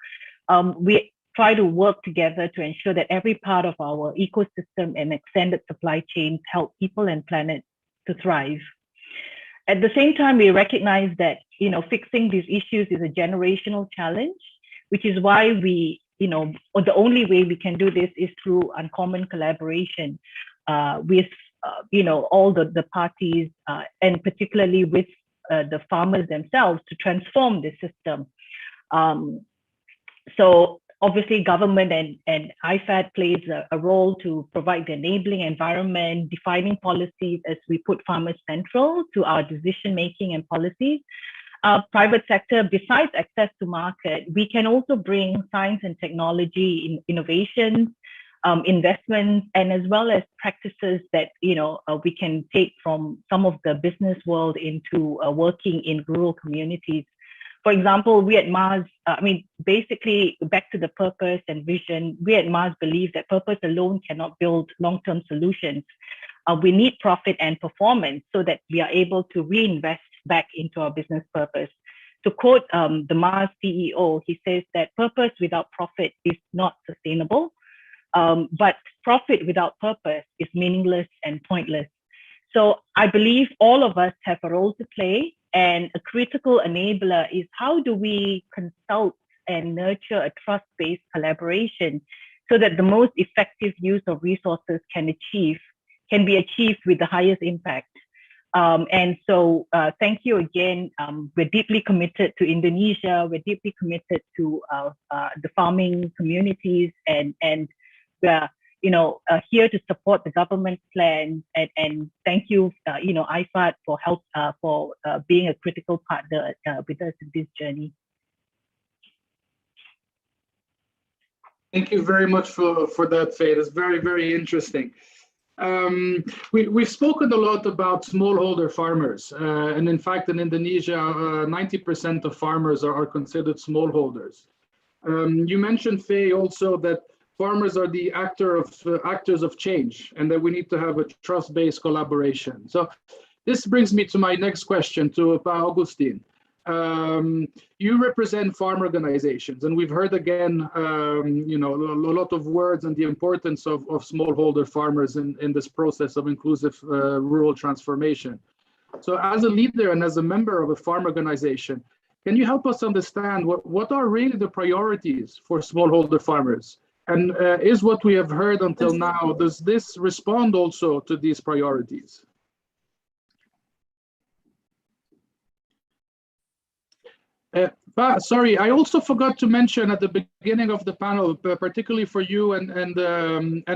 we try to work together to ensure that every part of our ecosystem and extended supply chains help people and planet to thrive. At the same time, we recognize that, fixing these issues is a generational challenge, which is why or the only way we can do this is through uncommon collaboration with, all the parties and particularly with the farmers themselves to transform the system. So obviously government and IFAD plays a role to provide the enabling environment, defining policies as we put farmers central to our decision-making and policies. Private sector, besides access to market, we can also bring science and technology innovations, investments, and as well as practices that we can take from some of the business world into working in rural communities. For example, we at Mars, basically back to the purpose and vision, we at Mars believe that purpose alone cannot build long-term solutions. We need profit and performance so that we are able to reinvest back into our business purpose. To quote the Mars CEO, he says that purpose without profit is not sustainable, but profit without purpose is meaningless and pointless. So I believe all of us have a role to play, and a critical enabler is how do we consult and nurture a trust-based collaboration so that the most effective use of resources can be achieved with the highest impact. And so thank you again. We're deeply committed to Indonesia. We're deeply committed to the farming communities, and we're here to support the government plan. And thank you, IFAD for being a critical partner with us in this journey. Thank you very much for that, Faye. It's very, very interesting. We've spoken a lot about smallholder farmers, and in fact, in Indonesia, 90% of farmers are considered smallholders. You mentioned, Faye, also that farmers are the actors of change, and that we need to have a trust-based collaboration. So this brings me to my next question to Pa Augustin. You represent farm organizations, and we've heard again, a lot of words and the importance of smallholder farmers in this process of inclusive rural transformation. So as a leader and as a member of a farm organization, can you help us understand what are really the priorities for smallholder farmers? And is what we have heard until now, does this respond also to these priorities? Sorry, I also forgot to mention at the beginning of the panel, particularly for you and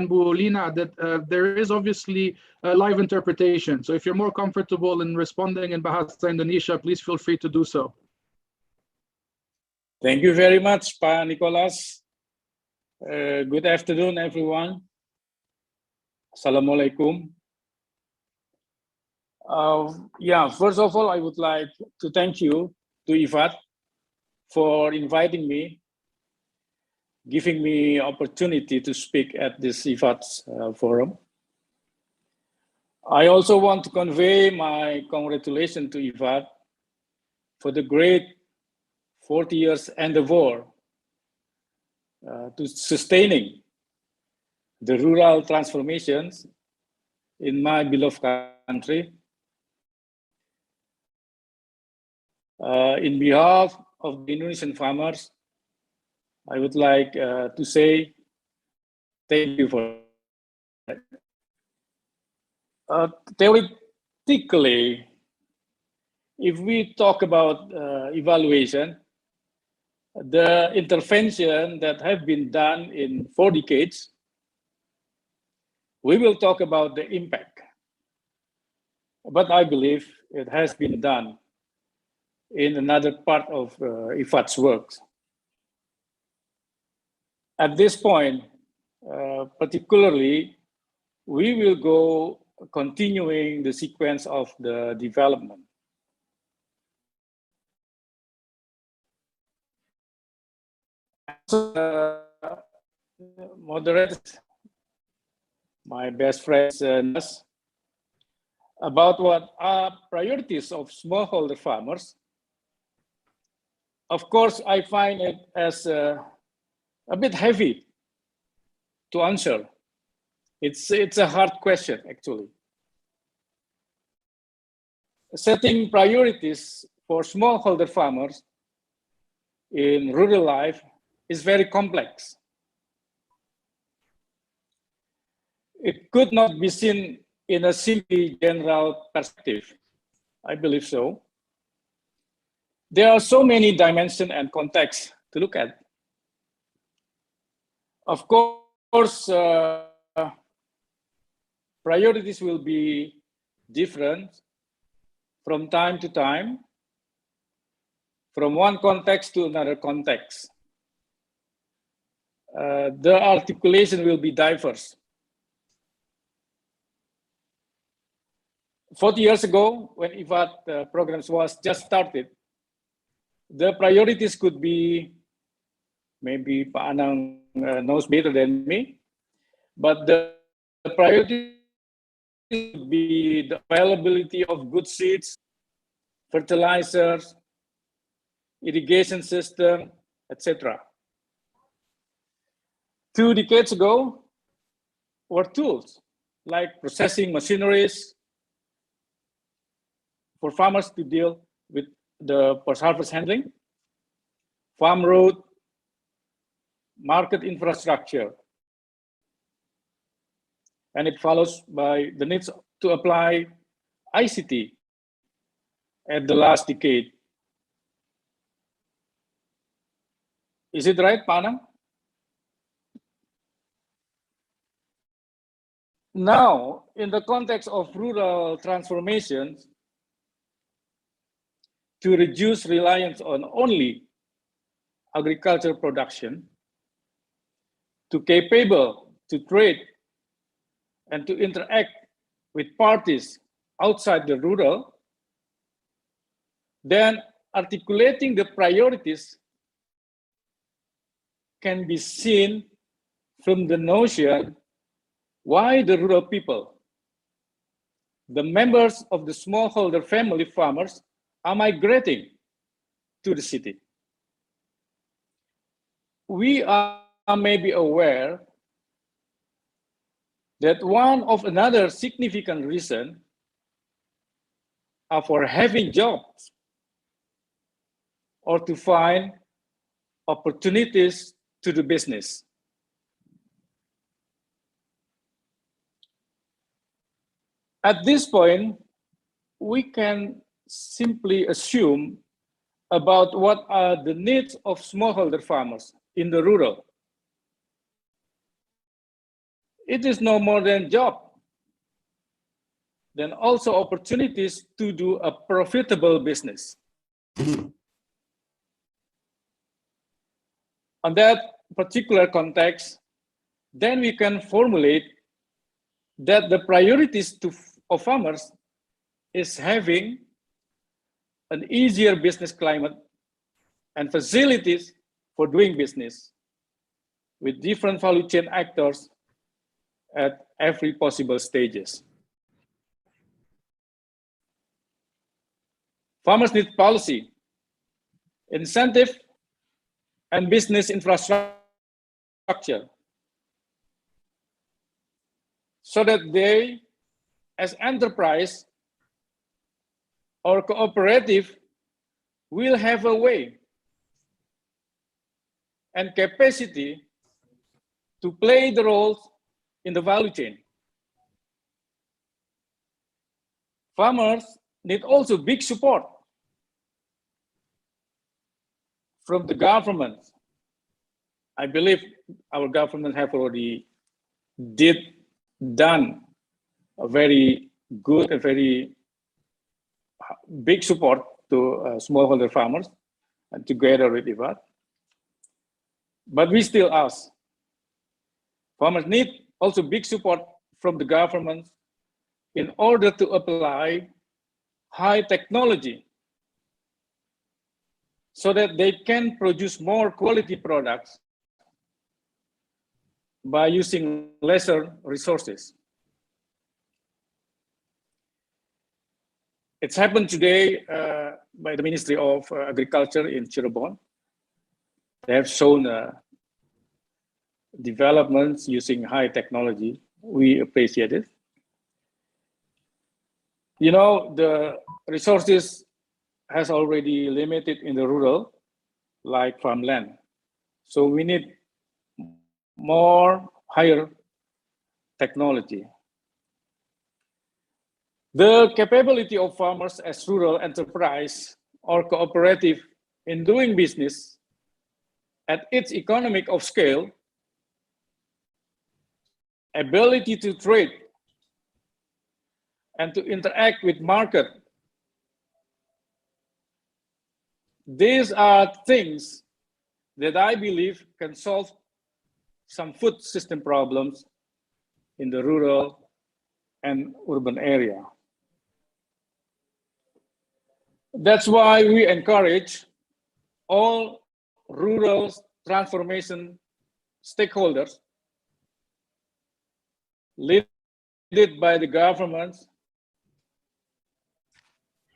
Bu Lina, that there is obviously a live interpretation. So if you're more comfortable in responding in Bahasa Indonesia, please feel free to do so. Thank you very much, Pa Nicholas. Good afternoon, everyone. Assalamualaikum. First of all, I would like to thank you to IFAD for inviting me, giving me opportunity to speak at this IFAD forum. I also want to convey my congratulations to IFAD for the great 40 years endeavor to sustaining the rural transformations in my beloved country. In behalf of the Indonesian farmers, I would like to say thank you for that. Theoretically, if we talk about evaluation, the intervention that have been done in 4 decades, we will talk about the impact. But I believe it has been done in another part of IFAD's work. At this point, particularly, we will go continuing the sequence of the development. Moderate my best friends about what are priorities of smallholder farmers. Of course, I find it as a bit heavy to answer. It's a hard question, actually. Setting priorities for smallholder farmers in rural life is very complex. It could not be seen in a simply general perspective. I believe so. There are so many dimensions and contexts to look at. Of course, priorities will be different from time to time, from one context to another context. The articulation will be diverse. 40 years ago, when IFAD programs was just started, the priorities could be, maybe Pak Anang knows better than me, but the priority would be the availability of good seeds, fertilizers, irrigation system, etc. 2 decades ago were tools like processing machineries for farmers to deal with the post-harvest handling, farm road, market infrastructure. And it follows by the needs to apply ICT at the last decade. Is it right, Pak Anang? Now, in the context of rural transformations, to reduce reliance on only agriculture production, to capable to trade and to interact with parties outside the rural, then articulating the priorities can be seen from the notion why the rural people, the members of the smallholder family farmers, are migrating to the city. We are maybe aware that one of another significant reason are for having jobs or to find opportunities to do business. At this point, we can simply assume about what are the needs of smallholder farmers in the rural. It is no more than job, then also opportunities to do a profitable business. On that particular context, then we can formulate that the priorities of farmers is having an easier business climate and facilities for doing business with different value chain actors at every possible stages. Farmers need policy, incentive, and business infrastructure so that they, as enterprise or cooperative, will have a way and capacity to play the roles in the value chain. Farmers need also big support from the government. I believe our government have already done a very good and very big support to smallholder farmers and together with IFAD. But we still ask, farmers need also big support from the government in order to apply high technology so that they can produce more quality products by using lesser resources. It's happened today by the Ministry of Agriculture in Cirebon. They have shown a developments using high technology. We appreciate it. You know, the resources has already limited in the rural, like farmland. So we need more higher technology. The capability of farmers as rural enterprise or cooperative in doing business at its economic of scale, ability to trade and to interact with market. These are things that I believe can solve some food system problems in the rural and urban area. That's why we encourage all rural transformation stakeholders, led by the governments,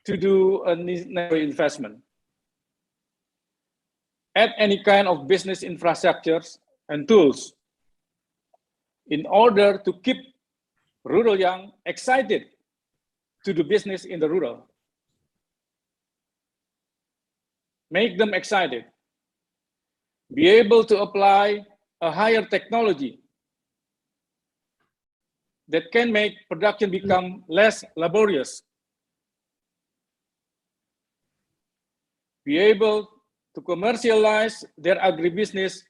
to do a necessary investment at any kind of business infrastructures and tools in order to keep rural young excited to do business in the rural. Make them excited, be able to apply a higher technology that can make production become less laborious, be able to commercialize their agribusiness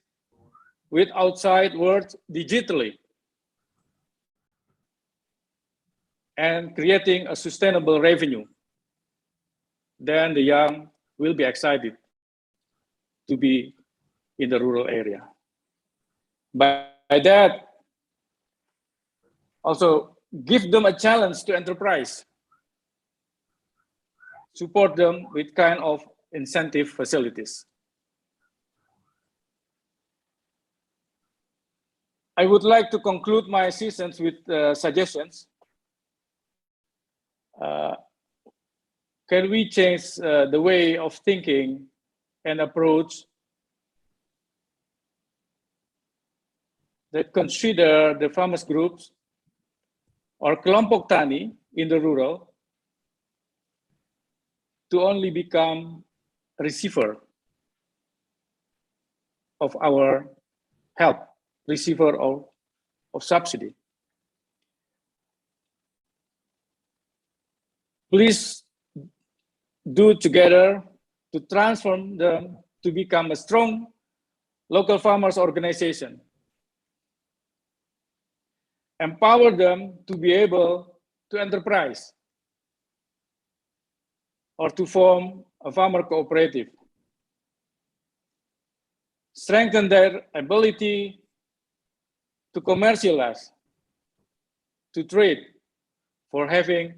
with outside world digitally, and creating a sustainable revenue. Then the young will be excited to be in the rural area. By that, also give them a challenge to enterprise, support them with kind of incentive facilities. I would like to conclude my sessions with suggestions. Can we change the way of thinking and approach that consider the farmers groups or kelompok tani in the rural to only become a receiver of our help, receiver of subsidy. Please do together to transform them to become a strong local farmers organization. Empower them to be able to enterprise or to form a farmer cooperative. Strengthen their ability to commercialize, to trade, for having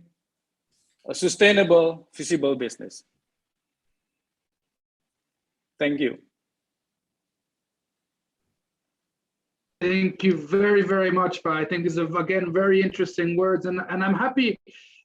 a sustainable, feasible business. Thank you. Thank you very, very much, Pa. I think these are, again, very interesting words. And I'm happy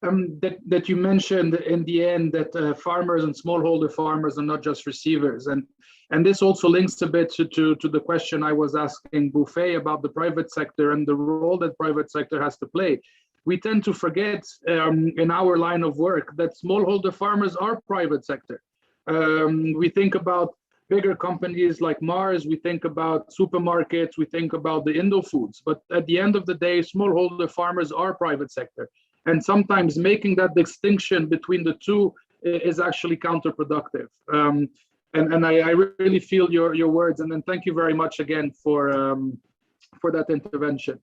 that you mentioned in the end that farmers and smallholder farmers are not just receivers. And this also links a bit to the question I was asking Buffet about the private sector and the role that private sector has to play. We tend to forget in our line of work that smallholder farmers are private sector. We think about bigger companies like Mars, we think about supermarkets, we think about the Indo foods, but at the end of the day, smallholder farmers are private sector. And sometimes making that distinction between the two is actually counterproductive. And I really feel your words, and then thank you very much again for that intervention.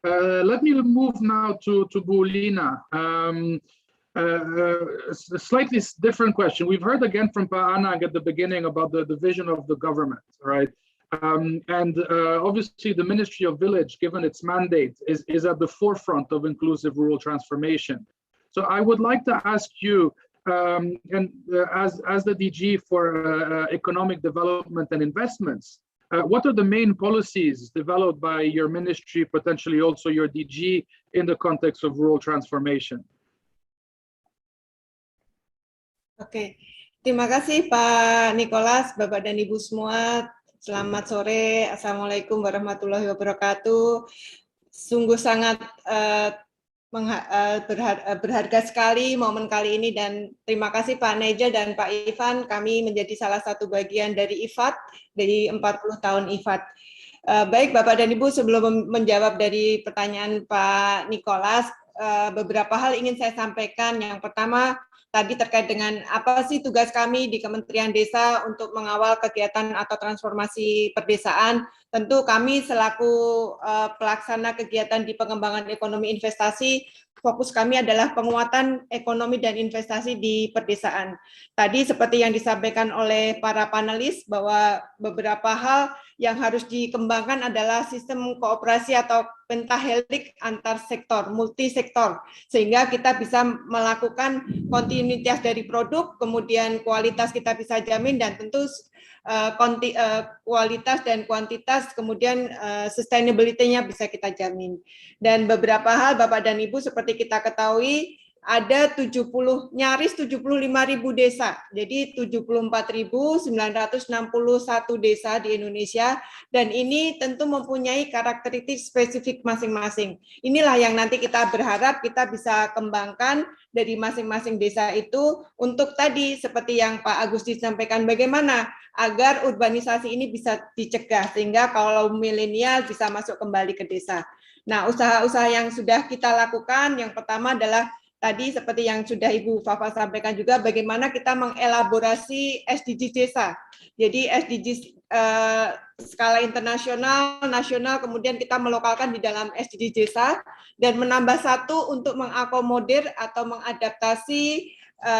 Let me move now to Harlina. A slightly different question. We've heard again from Pa Anang at the beginning about the vision of the government, right? Obviously the Ministry of Village, given its mandate, is at the forefront of inclusive rural transformation. So I would like to ask you, as the DG for economic development and investments, what are the main policies developed by your ministry, potentially also your DG, in the context of rural transformation? Oke, terima kasih Pak Nicholas, Bapak dan Ibu semua. Selamat sore, Assalamualaikum warahmatullahi wabarakatuh. Sungguh sangat berharga sekali momen kali ini dan terima kasih Pak Nigel dan Pak Ivan, kami menjadi salah satu bagian dari IFAD, dari 40 tahun IFAD. Baik Bapak dan Ibu, sebelum menjawab dari pertanyaan Pak Nicholas, beberapa hal ingin saya sampaikan. Yang pertama, tadi terkait dengan apa sih tugas kami di Kementerian Desa untuk mengawal kegiatan atau transformasi perdesaan. Tentu kami selaku pelaksana kegiatan di pengembangan ekonomi investasi, fokus kami adalah penguatan ekonomi dan investasi di perdesaan. Tadi seperti yang disampaikan oleh para panelis bahwa beberapa hal yang harus dikembangkan adalah sistem kooperasi atau pentahelik antar sektor, multisektor, sehingga kita bisa melakukan kontinuitas dari produk, kemudian kualitas kita bisa jamin, dan tentu kualitas dan kuantitas, kemudian sustainability-nya bisa kita jamin. Dan beberapa hal Bapak dan Ibu seperti kita ketahui, ada nyaris 75.000 desa, jadi 74.961 desa di Indonesia, dan ini tentu mempunyai karakteristik spesifik masing-masing. Inilah yang nanti kita berharap kita bisa kembangkan dari masing-masing desa itu untuk tadi seperti yang Pak Agus disampaikan, bagaimana agar urbanisasi ini bisa dicegah sehingga kalau milenial bisa masuk kembali ke desa. Nah, usaha-usaha yang sudah kita lakukan, yang pertama adalah tadi seperti yang sudah Ibu Fafa sampaikan juga, bagaimana kita mengelaborasi SDGs desa. Jadi SDGs skala internasional, nasional, kemudian kita melokalkan di dalam SDGs desa, dan menambah satu untuk mengakomodir atau mengadaptasi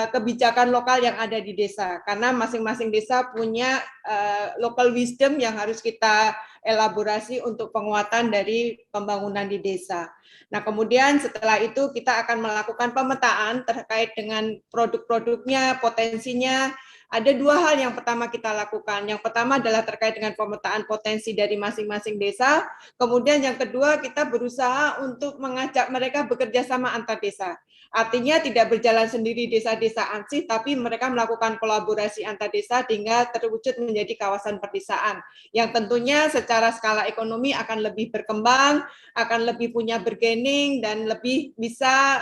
kebijakan lokal yang ada di desa. Karena masing-masing desa punya local wisdom yang harus kita elaborasi untuk penguatan dari pembangunan di desa. Nah, kemudian setelah itu kita akan melakukan pemetaan terkait dengan produk-produknya, potensinya. Ada dua hal yang pertama kita lakukan. Yang pertama adalah terkait dengan pemetaan potensi dari masing-masing desa. Kemudian yang kedua, kita berusaha untuk mengajak mereka bekerja sama antar desa. Artinya tidak berjalan sendiri desa-desa ansih, tapi mereka melakukan kolaborasi antar desa hingga terwujud menjadi kawasan perdesaan. Yang tentunya secara skala ekonomi akan lebih berkembang, akan lebih punya bargaining, dan lebih bisa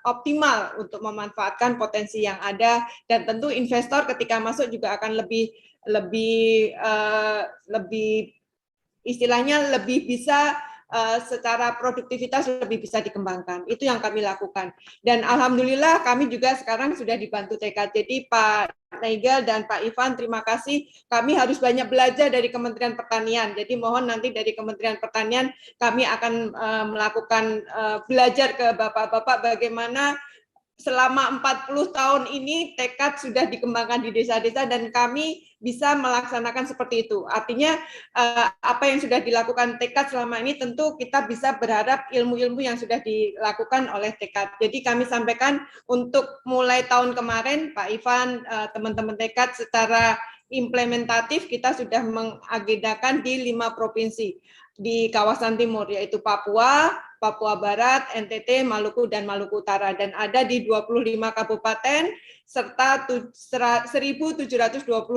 optimal untuk memanfaatkan potensi yang ada, dan tentu investor ketika masuk juga akan lebih istilahnya lebih bisa secara produktivitas lebih bisa dikembangkan. Itu yang kami lakukan. Dan alhamdulillah kami juga sekarang sudah dibantu tekad. Jadi Pak Nigel dan Pak Ivan, terima kasih. Kami harus banyak belajar dari Kementerian Pertanian. Jadi mohon nanti dari Kementerian Pertanian kami akan melakukan belajar ke Bapak-bapak bagaimana selama 40 tahun ini tekad sudah dikembangkan di desa-desa dan kami bisa melaksanakan seperti itu. Artinya apa yang sudah dilakukan tekad selama ini tentu kita bisa berharap ilmu-ilmu yang sudah dilakukan oleh tekad. Jadi kami sampaikan untuk mulai tahun kemarin Pak Ivan, teman-teman tekad secara implementatif kita sudah mengagendakan di 5 provinsi di kawasan timur, yaitu Papua, Papua Barat, NTT, Maluku, dan Maluku Utara, dan ada di 25 kabupaten serta 1.720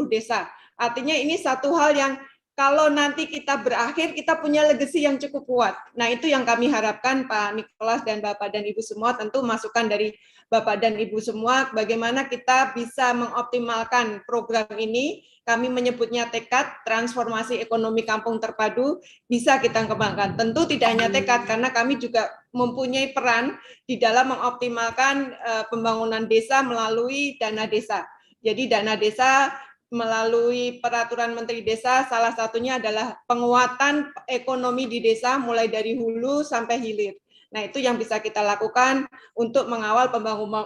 desa. Artinya ini satu hal yang kalau nanti kita berakhir, kita punya legacy yang cukup kuat. Nah, itu yang kami harapkan Pak Nicholas dan Bapak dan Ibu semua, tentu masukan dari Bapak dan Ibu semua, bagaimana kita bisa mengoptimalkan program ini. Kami menyebutnya tekad transformasi ekonomi kampung terpadu, bisa kita kembangkan. Tentu tidak hanya tekad, karena kami juga mempunyai peran di dalam mengoptimalkan pembangunan desa melalui dana desa. Jadi dana desa melalui peraturan Menteri Desa, salah satunya adalah penguatan ekonomi di desa mulai dari hulu sampai hilir. Nah, itu yang bisa kita lakukan untuk mengawal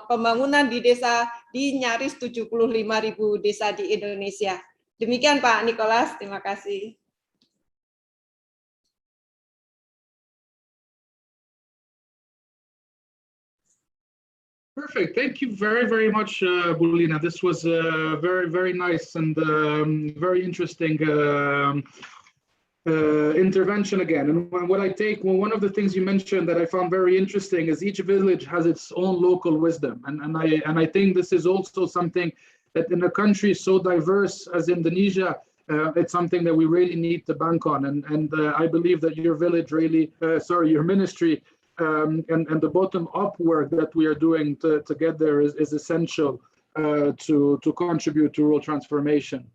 pembangunan di desa di nyaris 75.000 desa di Indonesia. Demikian Pak Nicholas, terima kasih. Perfect. Thank you very, very much, Bulina. This was very, very nice and very interesting intervention again. And what I take, well, one of the things you mentioned that I found very interesting is each village has its own local wisdom. And I think this is also something that in a country so diverse as Indonesia, it's something that we really need to bank on. And I believe that your village really, your ministry and the bottom-up work that we are doing together is essential to contribute to rural transformation.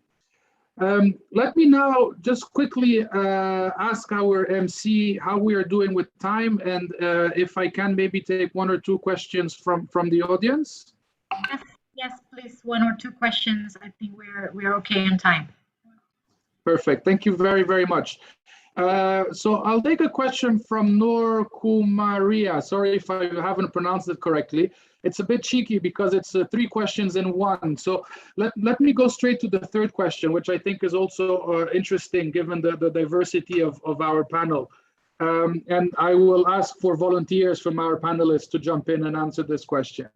Let me now just quickly ask our MC how we are doing with time, and if I can maybe take 1 or 2 questions from the audience. Yes, please, 1 or 2 questions. I think we're okay on time. Perfect. Thank you very, very much. So I'll take a question from Nur Kumaria. Sorry if I haven't pronounced it correctly. It's a bit cheeky because it's 3 questions in 1. So let me go straight to the 3rd question, which I think is also interesting given the diversity of our panel. And I will ask for volunteers from our panelists to jump in and answer this question.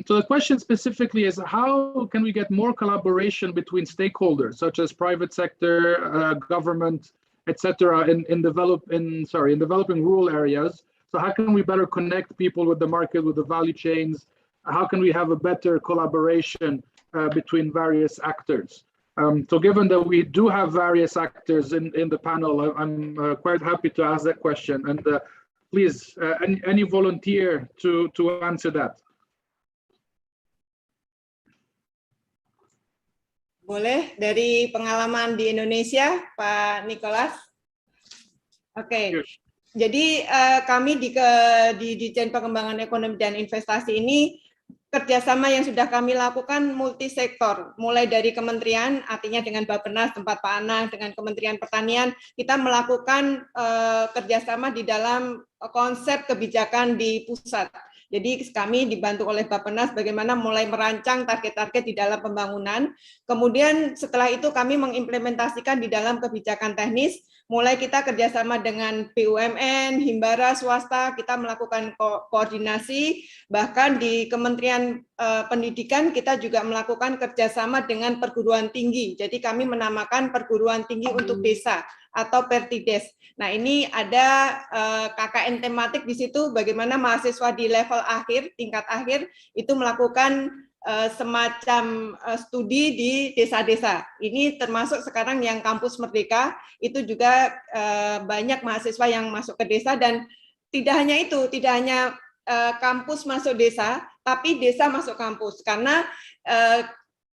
So the question specifically is, how can we get more collaboration between stakeholders, such as private sector, government, etc., in developing rural areas? So how can we better connect people with the market, with the value chains? How can we have a better collaboration between various actors? So given that we do have various actors in the panel, I'm quite happy to ask that question. And please, any volunteer to answer that? Boleh dari pengalaman di Indonesia, Pak Nicholas. Oke. Jadi kami di Ditjen Pengembangan Ekonomi dan Investasi ini kerjasama yang sudah kami lakukan multisektor, mulai dari kementerian, artinya dengan BAPPENAS tempat Pak Anang, dengan Kementerian Pertanian, kita melakukan kerjasama di dalam konsep kebijakan di pusat. Jadi kami dibantu oleh BAPPENAS bagaimana mulai merancang target-target di dalam pembangunan. Kemudian setelah itu kami mengimplementasikan di dalam kebijakan teknis. Mulai kita kerjasama dengan BUMN, himbara, swasta, kita melakukan koordinasi. Bahkan di Kementerian Pendidikan kita juga melakukan kerjasama dengan perguruan tinggi. Jadi kami menamakan perguruan tinggi untuk desa atau Pertides. Nah, ini ada KKN tematik di situ, bagaimana mahasiswa di level akhir, tingkat akhir, itu melakukan semacam studi di desa-desa. Ini termasuk sekarang yang kampus Merdeka, itu juga banyak mahasiswa yang masuk ke desa, dan tidak hanya itu, tidak hanya kampus masuk desa, tapi desa masuk kampus. Karena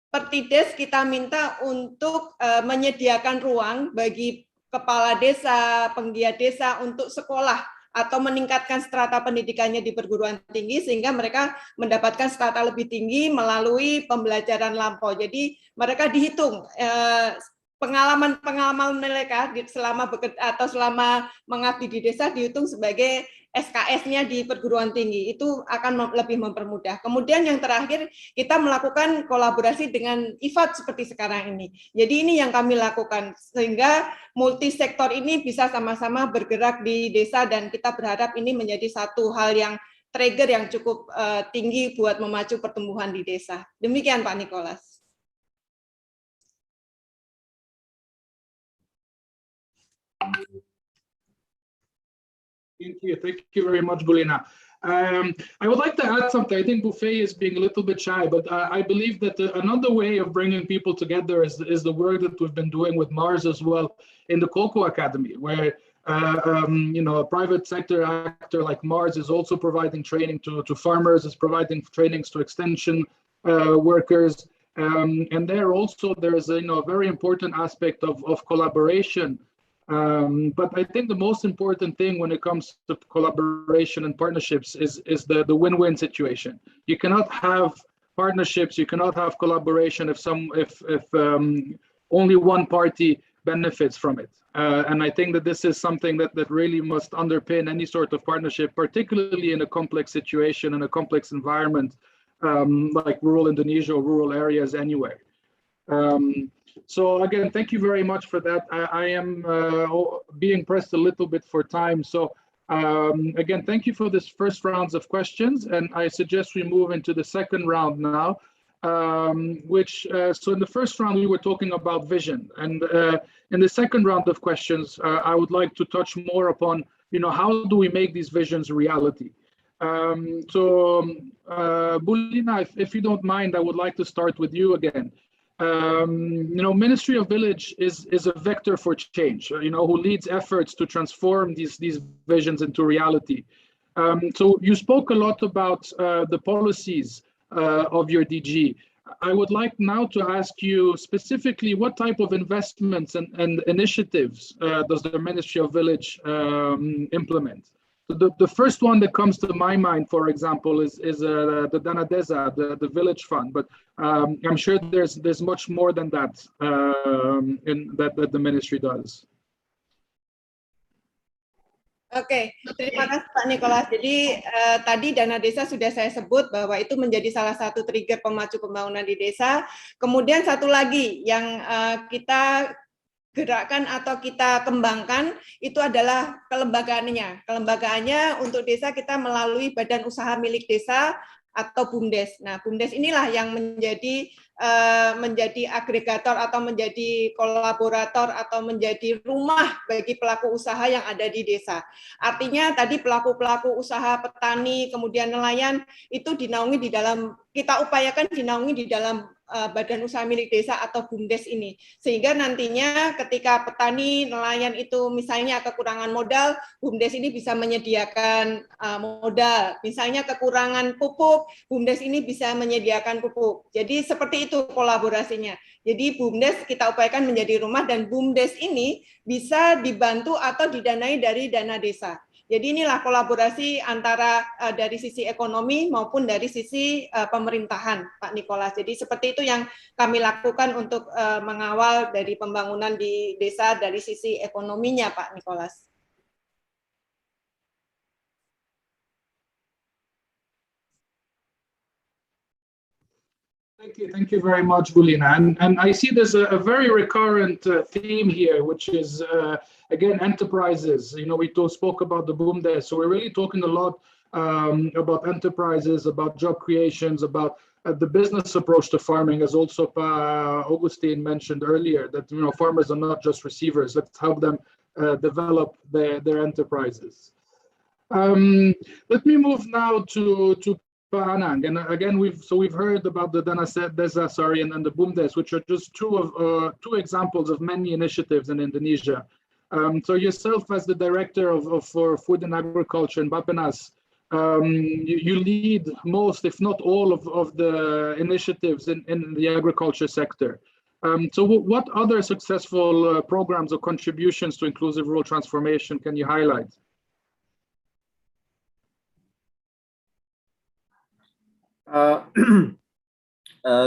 Pertides kita minta untuk menyediakan ruang bagi kepala desa, penggiat desa untuk sekolah atau meningkatkan strata pendidikannya di perguruan tinggi sehingga mereka mendapatkan strata lebih tinggi melalui pembelajaran lampau. Jadi mereka dihitung pengalaman mereka selama bekerja atau selama mengabdi di desa dihitung sebagai SKS-nya di perguruan tinggi. Itu akan lebih mempermudah. Kemudian yang terakhir, kita melakukan kolaborasi dengan IFAD seperti sekarang ini. Jadi ini yang kami lakukan, sehingga multisektor ini bisa sama-sama bergerak di desa, dan kita berharap ini menjadi satu hal yang trigger yang cukup tinggi buat memacu pertumbuhan di desa. Demikian Pak Nicholas. Thank you very much, Bulina. I would like to add something. I think Buffet is being a little bit shy, but I believe that another way of bringing people together is the work that we've been doing with Mars as well in the Cocoa Academy, where a private sector actor like Mars is also providing training to farmers, is providing trainings to extension workers, and there is a very important aspect of collaboration. But I think the most important thing when it comes to collaboration and partnerships is the win-win situation. You cannot have partnerships, you cannot have collaboration if only one party benefits from it. And I think that this is something that really must underpin any sort of partnership, particularly in a complex situation, in a complex environment like rural Indonesia or rural areas anyway. So again, thank you very much for that. I am being pressed a little bit for time. So again, thank you for this first rounds of questions. And I suggest we move into the second round now, so in the first round, we were talking about vision. And in the second round of questions, I would like to touch more upon, how do we make these visions reality? Bulina, if you don't mind, I would like to start with you again. Ministry of Village is a vector for change, who leads efforts to transform these visions into reality. So you spoke a lot about the policies of your DG. I would like now to ask you specifically what type of investments and initiatives does the Ministry of Village implement? The first one that comes to my mind, for example, is the Dana Desa, the village fund. But I'm sure there's much more than that that the ministry does. Oke, terima kasih Pak Nicholas. Jadi tadi dana desa sudah saya sebut bahwa itu menjadi salah satu trigger pemacu pembangunan di desa. Kemudian satu lagi yang kita gerakkan atau kita kembangkan itu adalah kelembagaannya. Kelembagaannya untuk desa kita melalui badan usaha milik desa atau BUMDes. Nah, BUMDes inilah yang menjadi agregator atau menjadi kolaborator atau menjadi rumah bagi pelaku usaha yang ada di desa. Artinya tadi pelaku-pelaku usaha petani kemudian nelayan itu dinaungi di dalam, kita upayakan dinaungi di dalam badan usaha milik desa atau BUMDes ini. Sehingga nantinya ketika petani, nelayan itu misalnya kekurangan modal, BUMDes ini bisa menyediakan modal. Misalnya kekurangan pupuk, BUMDes ini bisa menyediakan pupuk. Jadi seperti itu kolaborasinya. Jadi BUMDes kita upayakan menjadi rumah dan BUMDes ini bisa dibantu atau didanai dari dana desa. Jadi inilah kolaborasi antara dari sisi ekonomi maupun dari sisi pemerintahan, Pak Nicholas. Jadi seperti itu yang kami lakukan untuk mengawal dari pembangunan di desa dari sisi ekonominya, Pak Nicholas. Thank you very much, Bulina. And I see there's a very recurrent theme here, which is, again, enterprises. We spoke about the BUMDes, so we're really talking a lot about enterprises, about job creations, about the business approach to farming, as also Augustine mentioned earlier, that farmers are not just receivers. Let's help them develop their enterprises. Let me move now to Anang, and again we've heard about the Dana Desa, and the BUMDes, which are just two examples of many initiatives in Indonesia. So yourself, as the director for food and agriculture in BAPPENAS, you lead most, if not all, of the initiatives in the agriculture sector. So what other successful programs or contributions to inclusive rural transformation can you highlight?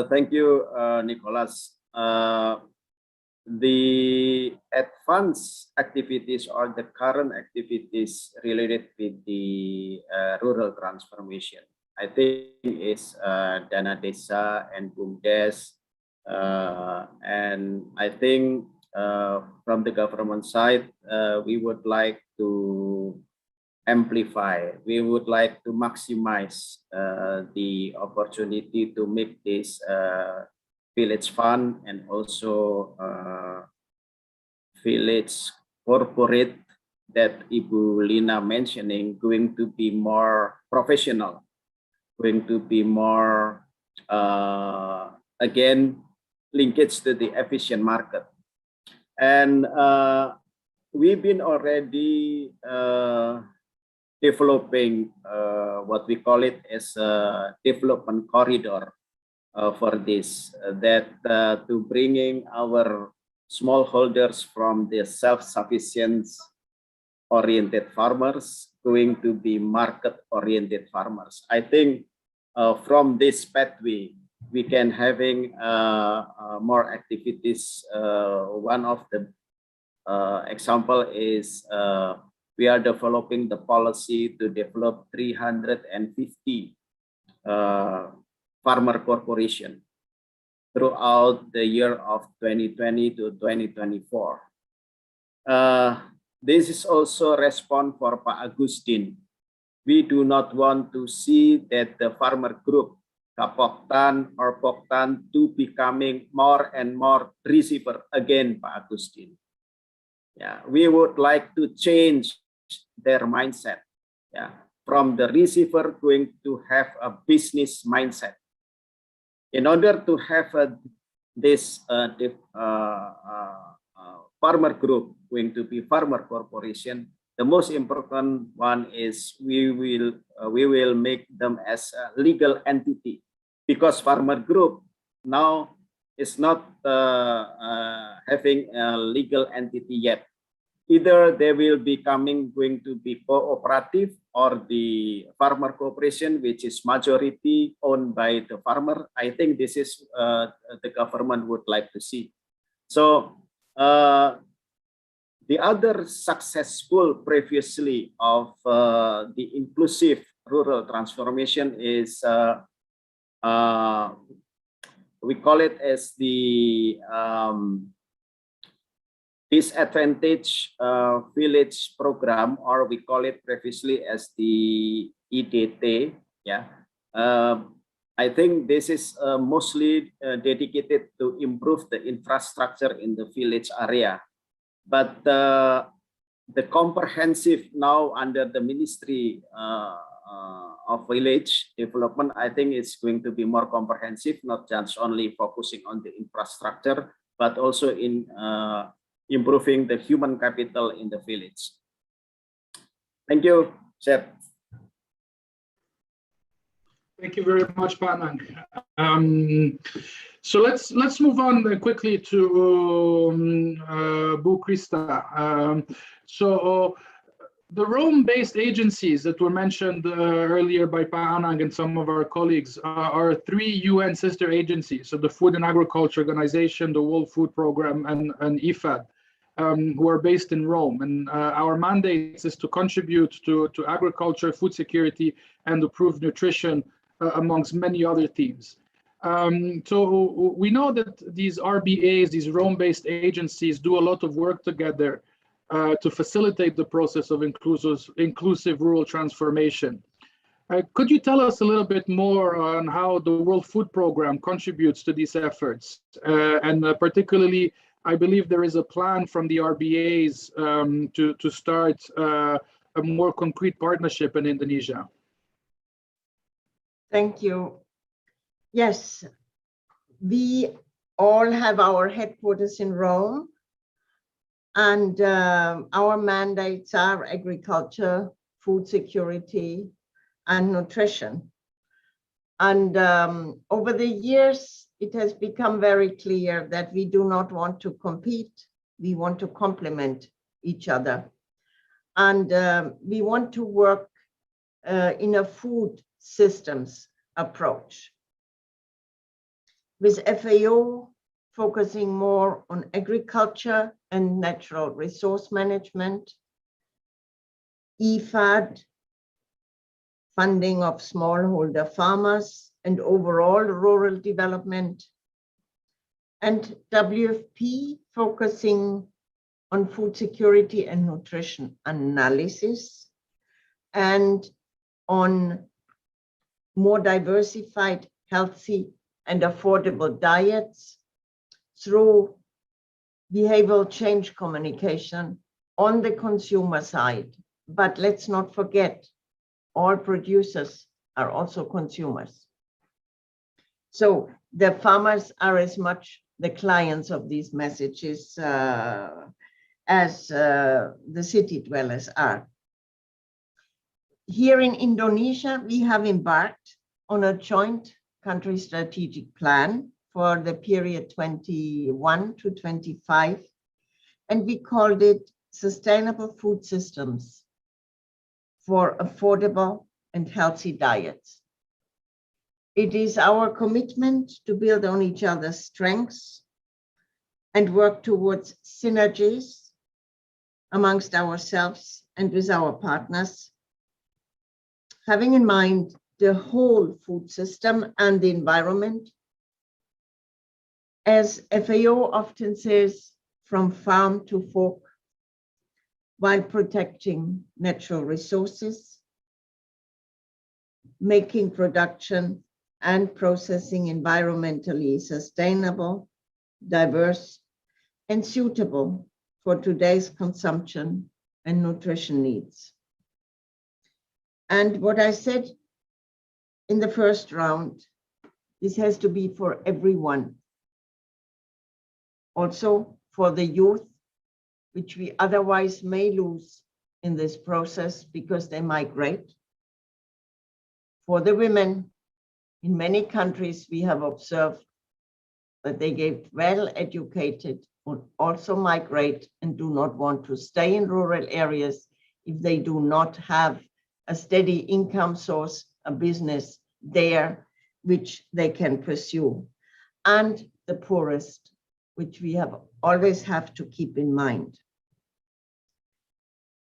Thank you, Nicholas. The advanced activities or the current activities related with the rural transformation, I think is Dana Desa and BUMDes, and I think from the government side, we would like to amplify, we would like to maximize the opportunity to make this village fund and also village corporate that Ibu Lina mentioning going to be more professional, going to be more again linkage to the efficient market. And we've been already developing what we call it as a development corridor for this, that to bringing our smallholders from the self-sufficient oriented farmers going to be market oriented farmers. I think from this pathway we can having more activities. One of the example is we are developing the policy to develop 350 farmer corporation throughout the year of 2020 to 2024. This is also response for Pak Agustin. We do not want to see that the farmer group, Kapoktan or Poktan, to becoming more and more receiver again, Pak Agustin. Yeah, we would like to change their mindset. Yeah, from the receiver going to have a business mindset. In order to have a this farmer group going to be farmer corporation, the most important one is we will make them as a legal entity, because farmer group now is not having a legal entity yet. Either they will be going to be cooperative or the farmer corporation, which is majority owned by the farmer. I think this is the government would like to see. So the other successful previously of the inclusive rural transformation is we call it as the disadvantaged village program, or we call it previously as the IDT. Yeah, I think this is mostly dedicated to improve the infrastructure in the village area. But the comprehensive now under the Ministry of Village Development, I think it's going to be more comprehensive, not just only focusing on the infrastructure, but also in improving the human capital in the village. Thank you, Chef. Thank you very much, Pak Anang. So let's move on quickly to Bu Christa. So the Rome-based agencies that were mentioned earlier by Pak Anang and some of our colleagues are 3 UN sister agencies. So the Food and Agriculture Organization, the World Food Program, and IFAD, who are based in Rome. And our mandate is to contribute to agriculture, food security, and improved nutrition, amongst many other themes. So we know that these RBAs, these Rome-based agencies, do a lot of work together to facilitate the process of inclusive rural transformation. Could you tell us a little bit more on how the World Food Program contributes to these efforts? And particularly, I believe there is a plan from the RBAs to start a more concrete partnership in Indonesia. Thank you. Yes, we all have our headquarters in Rome, and our mandates are agriculture, food security, and nutrition. And over the years, it has become very clear that we do not want to compete. We want to complement each other. And we want to work in a food systems approach, with FAO focusing more on agriculture and natural resource management, IFAD funding of smallholder farmers and overall rural development, and WFP focusing on food security and nutrition analysis, and on more diversified, healthy, and affordable diets through behavioral change communication on the consumer side. But let's not forget, all producers are also consumers. So the farmers are as much the clients of these messages as the city dwellers are. Here in Indonesia, we have embarked on a joint country strategic plan for the period 21 to 25, and we called it Sustainable Food Systems for Affordable and Healthy Diets. It is our commitment to build on each other's strengths and work towards synergies amongst ourselves and with our partners, having in mind the whole food system and the environment. As FAO often says, from farm to fork, while protecting natural resources, making production and processing environmentally sustainable, diverse, and suitable for today's consumption and nutrition needs. And what I said in the first round, this has to be for everyone. also for the youth, which we otherwise may lose in this process because they migrate. For the women, in many countries, we have observed that they get well educated, would also migrate and do not want to stay in rural areas if they do not have a steady income source, a business there, which they can pursue. And the poorest, which we always have to keep in mind.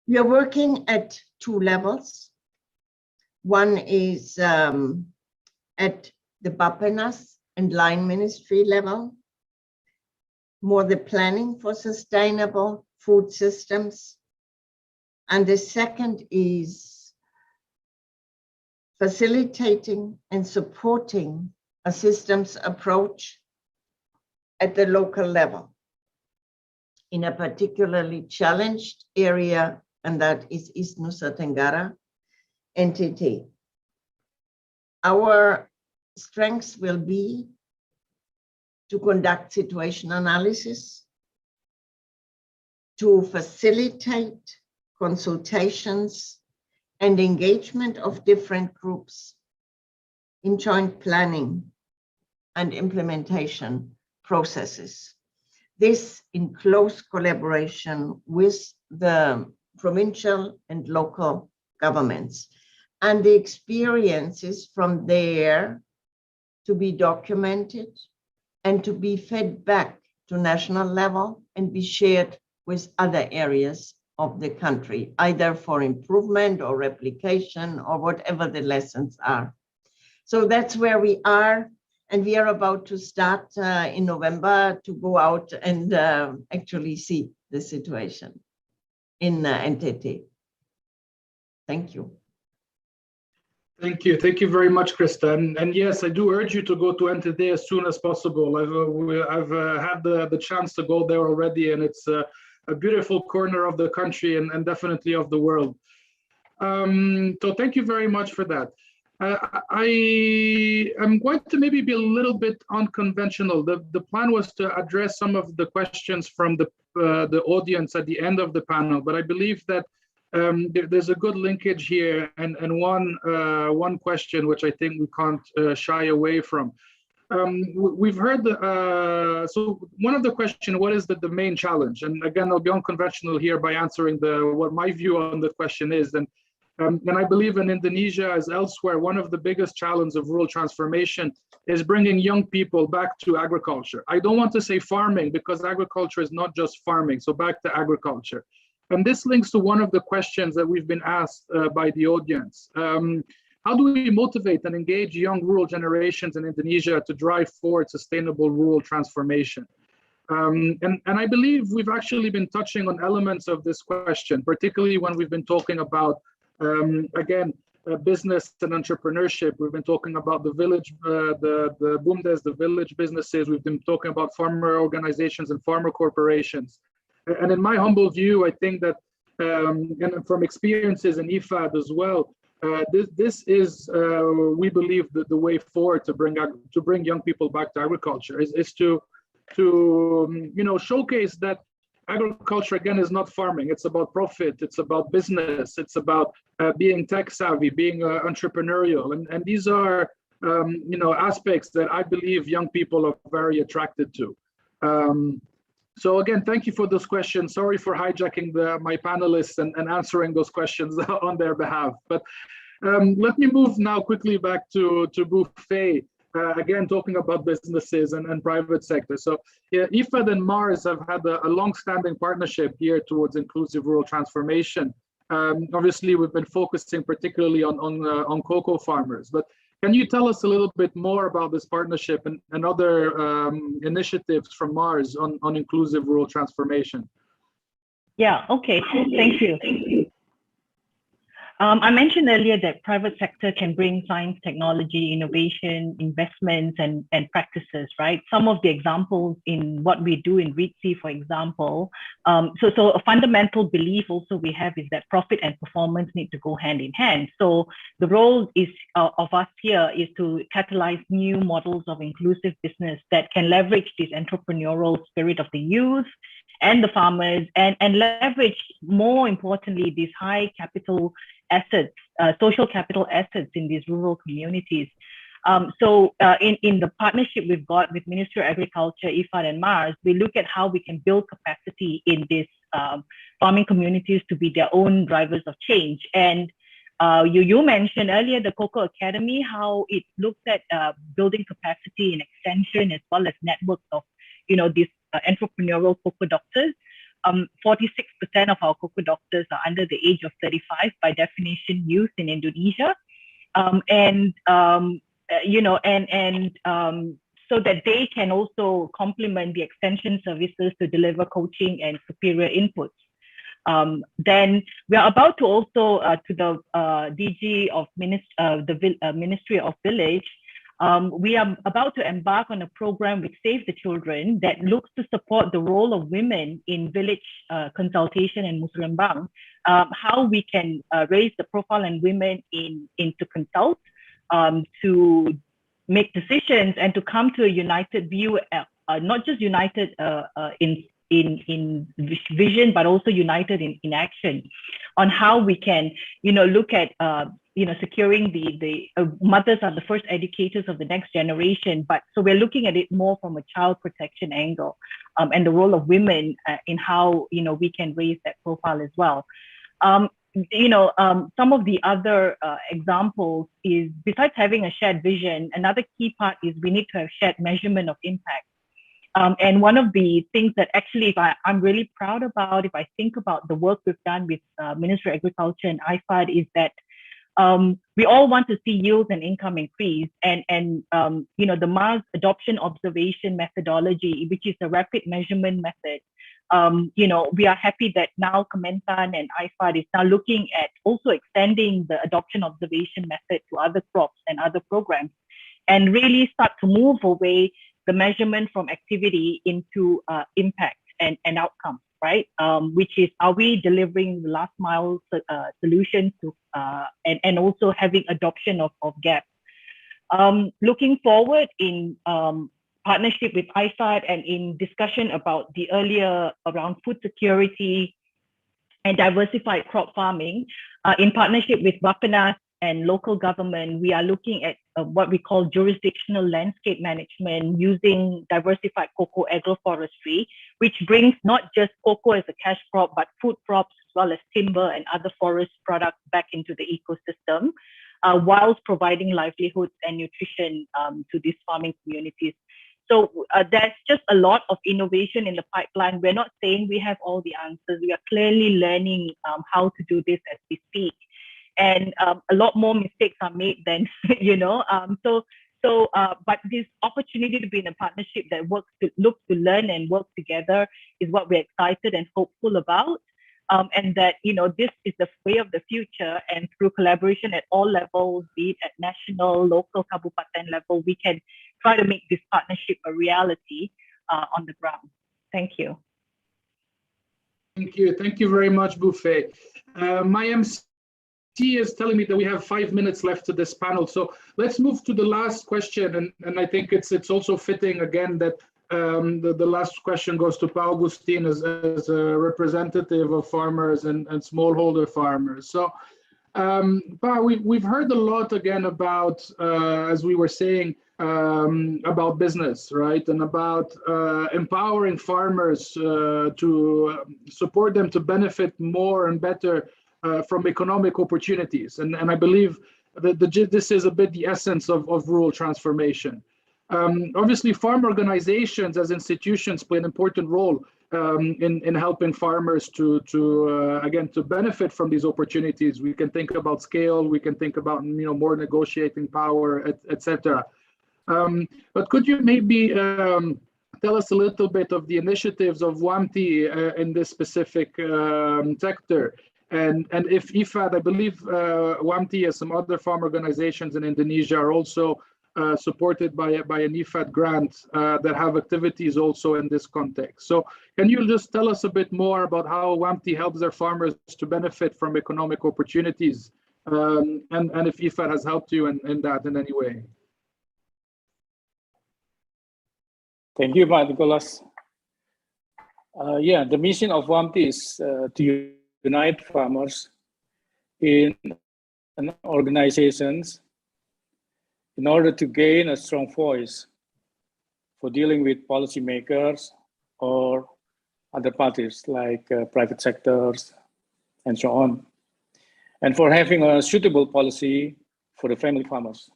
We are working at 2 levels. One is at the BAPPENAS and line ministry level, more the planning for sustainable food systems. And the second is facilitating and supporting a systems approach at the local level in a particularly challenged area, and that is East Nusa Tenggara, NTT. Our strengths will be to conduct situation analysis, to facilitate consultations and engagement of different groups in joint planning and implementation processes. This in close collaboration with the provincial and local governments, and the experiences from there to be documented and to be fed back to national level and be shared with other areas of the country, either for improvement or replication or whatever the lessons are. So that's where we are, and we are about to start in November to go out and actually see the situation in NTT. Thank you. Thank you. Thank you very much, Christa. And yes, I do urge you to go to NTT as soon as possible. I've had the chance to go there already, and it's a beautiful corner of the country and definitely of the world. So thank you very much for that. I am going to maybe be a little bit unconventional. The plan was to address some of the questions from the audience at the end of the panel, but I believe that there's a good linkage here, and one question which I think we can't shy away from. We've heard, so one of the question, what is the main challenge? And again, I'll be unconventional here by answering what my view on the question is. And I believe in Indonesia as elsewhere, one of the biggest challenges of rural transformation is bringing young people back to agriculture. I don't want to say farming, because agriculture is not just farming, so back to agriculture. And this links to one of the questions that we've been asked by the audience. How do we motivate and engage young rural generations in Indonesia to drive forward sustainable rural transformation? And I believe we've actually been touching on elements of this question, particularly when we've been talking about, again, business and entrepreneurship. We've been talking about the village, the BUMDES, the village businesses. We've been talking about farmer organizations and farmer corporations. And in my humble view, I think that, and from experiences in IFAD as well, this is, we believe, the way forward to bring young people back to agriculture is to showcase that agriculture, again, is not farming. It's about profit. It's about business. It's about being tech savvy, being entrepreneurial, and these are aspects that I believe young people are very attracted to. So again, thank you for those questions. Sorry for hijacking my panelists and answering those questions on their behalf. But let me move now quickly back to Buffet, again, talking about businesses and private sector. So yeah, IFAD and Mars have had a long-standing partnership here towards inclusive rural transformation. Obviously, we've been focusing particularly on cocoa farmers, but can you tell us a little bit more about this partnership and other initiatives from Mars on inclusive rural transformation? Yeah, okay, thank you. I mentioned earlier that private sector can bring science, technology, innovation, investments, and practices, right? Some of the examples in what we do in REITSI, for example. So a fundamental belief also we have is that profit and performance need to go hand in hand. So the role is of us here is to catalyze new models of inclusive business that can leverage this entrepreneurial spirit of the youth and the farmers, and leverage, more importantly, these high capital assets, social capital assets in these rural communities. So in the partnership we've got with Ministry of Agriculture, IFAD and Mars, we look at how we can build capacity in these farming communities to be their own drivers of change. And you mentioned earlier the Cocoa Academy, how it looks at building capacity and extension as well as networks of, these entrepreneurial cocoa doctors. 46% of our cocoa doctors are under the age of 35, by definition, youth in Indonesia, so that they can also complement the extension services to deliver coaching and superior inputs. Then we are about to also to the DG of Ministry of Village. We are about to embark on a program with Save the Children that looks to support the role of women in village consultation and musrembang, how we can raise the profile and women to consult, to make decisions, and to come to a united view, not just united in vision, but also united in action, on how we can, look at securing the mothers are the first educators of the next generation. But so we're looking at it more from a child protection angle, and the role of women in how, we can raise that profile as well. Some of the other examples is, besides having a shared vision, another key part is we need to have shared measurement of impact. And one of the things that actually I'm really proud about, if I think about the work we've done with Ministry of Agriculture and IFAD, is that we all want to see yields and income increase, and the Mars adoption observation methodology, which is a rapid measurement method. We are happy that now Kementan and IFAD is now looking at also extending the adoption observation method to other crops and other programs, and really start to move away the measurement from activity into impact and outcomes, right? Which is, are we delivering the last mile solutions to, and also having adoption of gaps. Looking forward in partnership with IFAD and in discussion about the earlier around food security and diversified crop farming, in partnership with BAPPENAS and local government, we are looking at what we call jurisdictional landscape management using diversified cocoa agroforestry, which brings not just cocoa as a cash crop, but food crops as well as timber and other forest products back into the ecosystem, whilst providing livelihoods and nutrition to these farming communities. So there's just a lot of innovation in the pipeline. We're not saying we have all the answers. We are clearly learning how to do this as we speak. And a lot more mistakes are made than, but this opportunity to be in a partnership that looks to learn and work together is what we're excited and hopeful about. And that, this is the way of the future, and through collaboration at all levels, be it at national, local, kabupaten level, we can try to make this partnership a reality on the ground. Thank you. Thank you. Thank you very much, Buffet. My MC is telling me that we have 5 minutes left to this panel. So let's move to the last question. And I think it's also fitting again that the last question goes to Pa Agustin as a representative of farmers and smallholder farmers. So Pa, we've heard a lot again about, as we were saying, about business, right? And about empowering farmers to support them to benefit more and better from economic opportunities. And I believe that this is a bit the essence of rural transformation. Obviously, farm organizations as institutions play an important role in helping farmers to benefit from these opportunities. We can think about scale, we can think about more negotiating power, etc. But could you maybe tell us a little bit of the initiatives of WAMTI in this specific sector? And if IFAD, I believe WAMTI and some other farm organizations in Indonesia are also supported by an IFAD grant that have activities also in this context. So can you just tell us a bit more about how WAMTI helps their farmers to benefit from economic opportunities, and if IFAD has helped you in that in any way? Thank you, Nicholas. Yeah, the mission of WAMTI is to unite farmers in organizations in order to gain a strong voice for dealing with policymakers or other parties like private sectors and so on, and for having a suitable policy for the family farmers.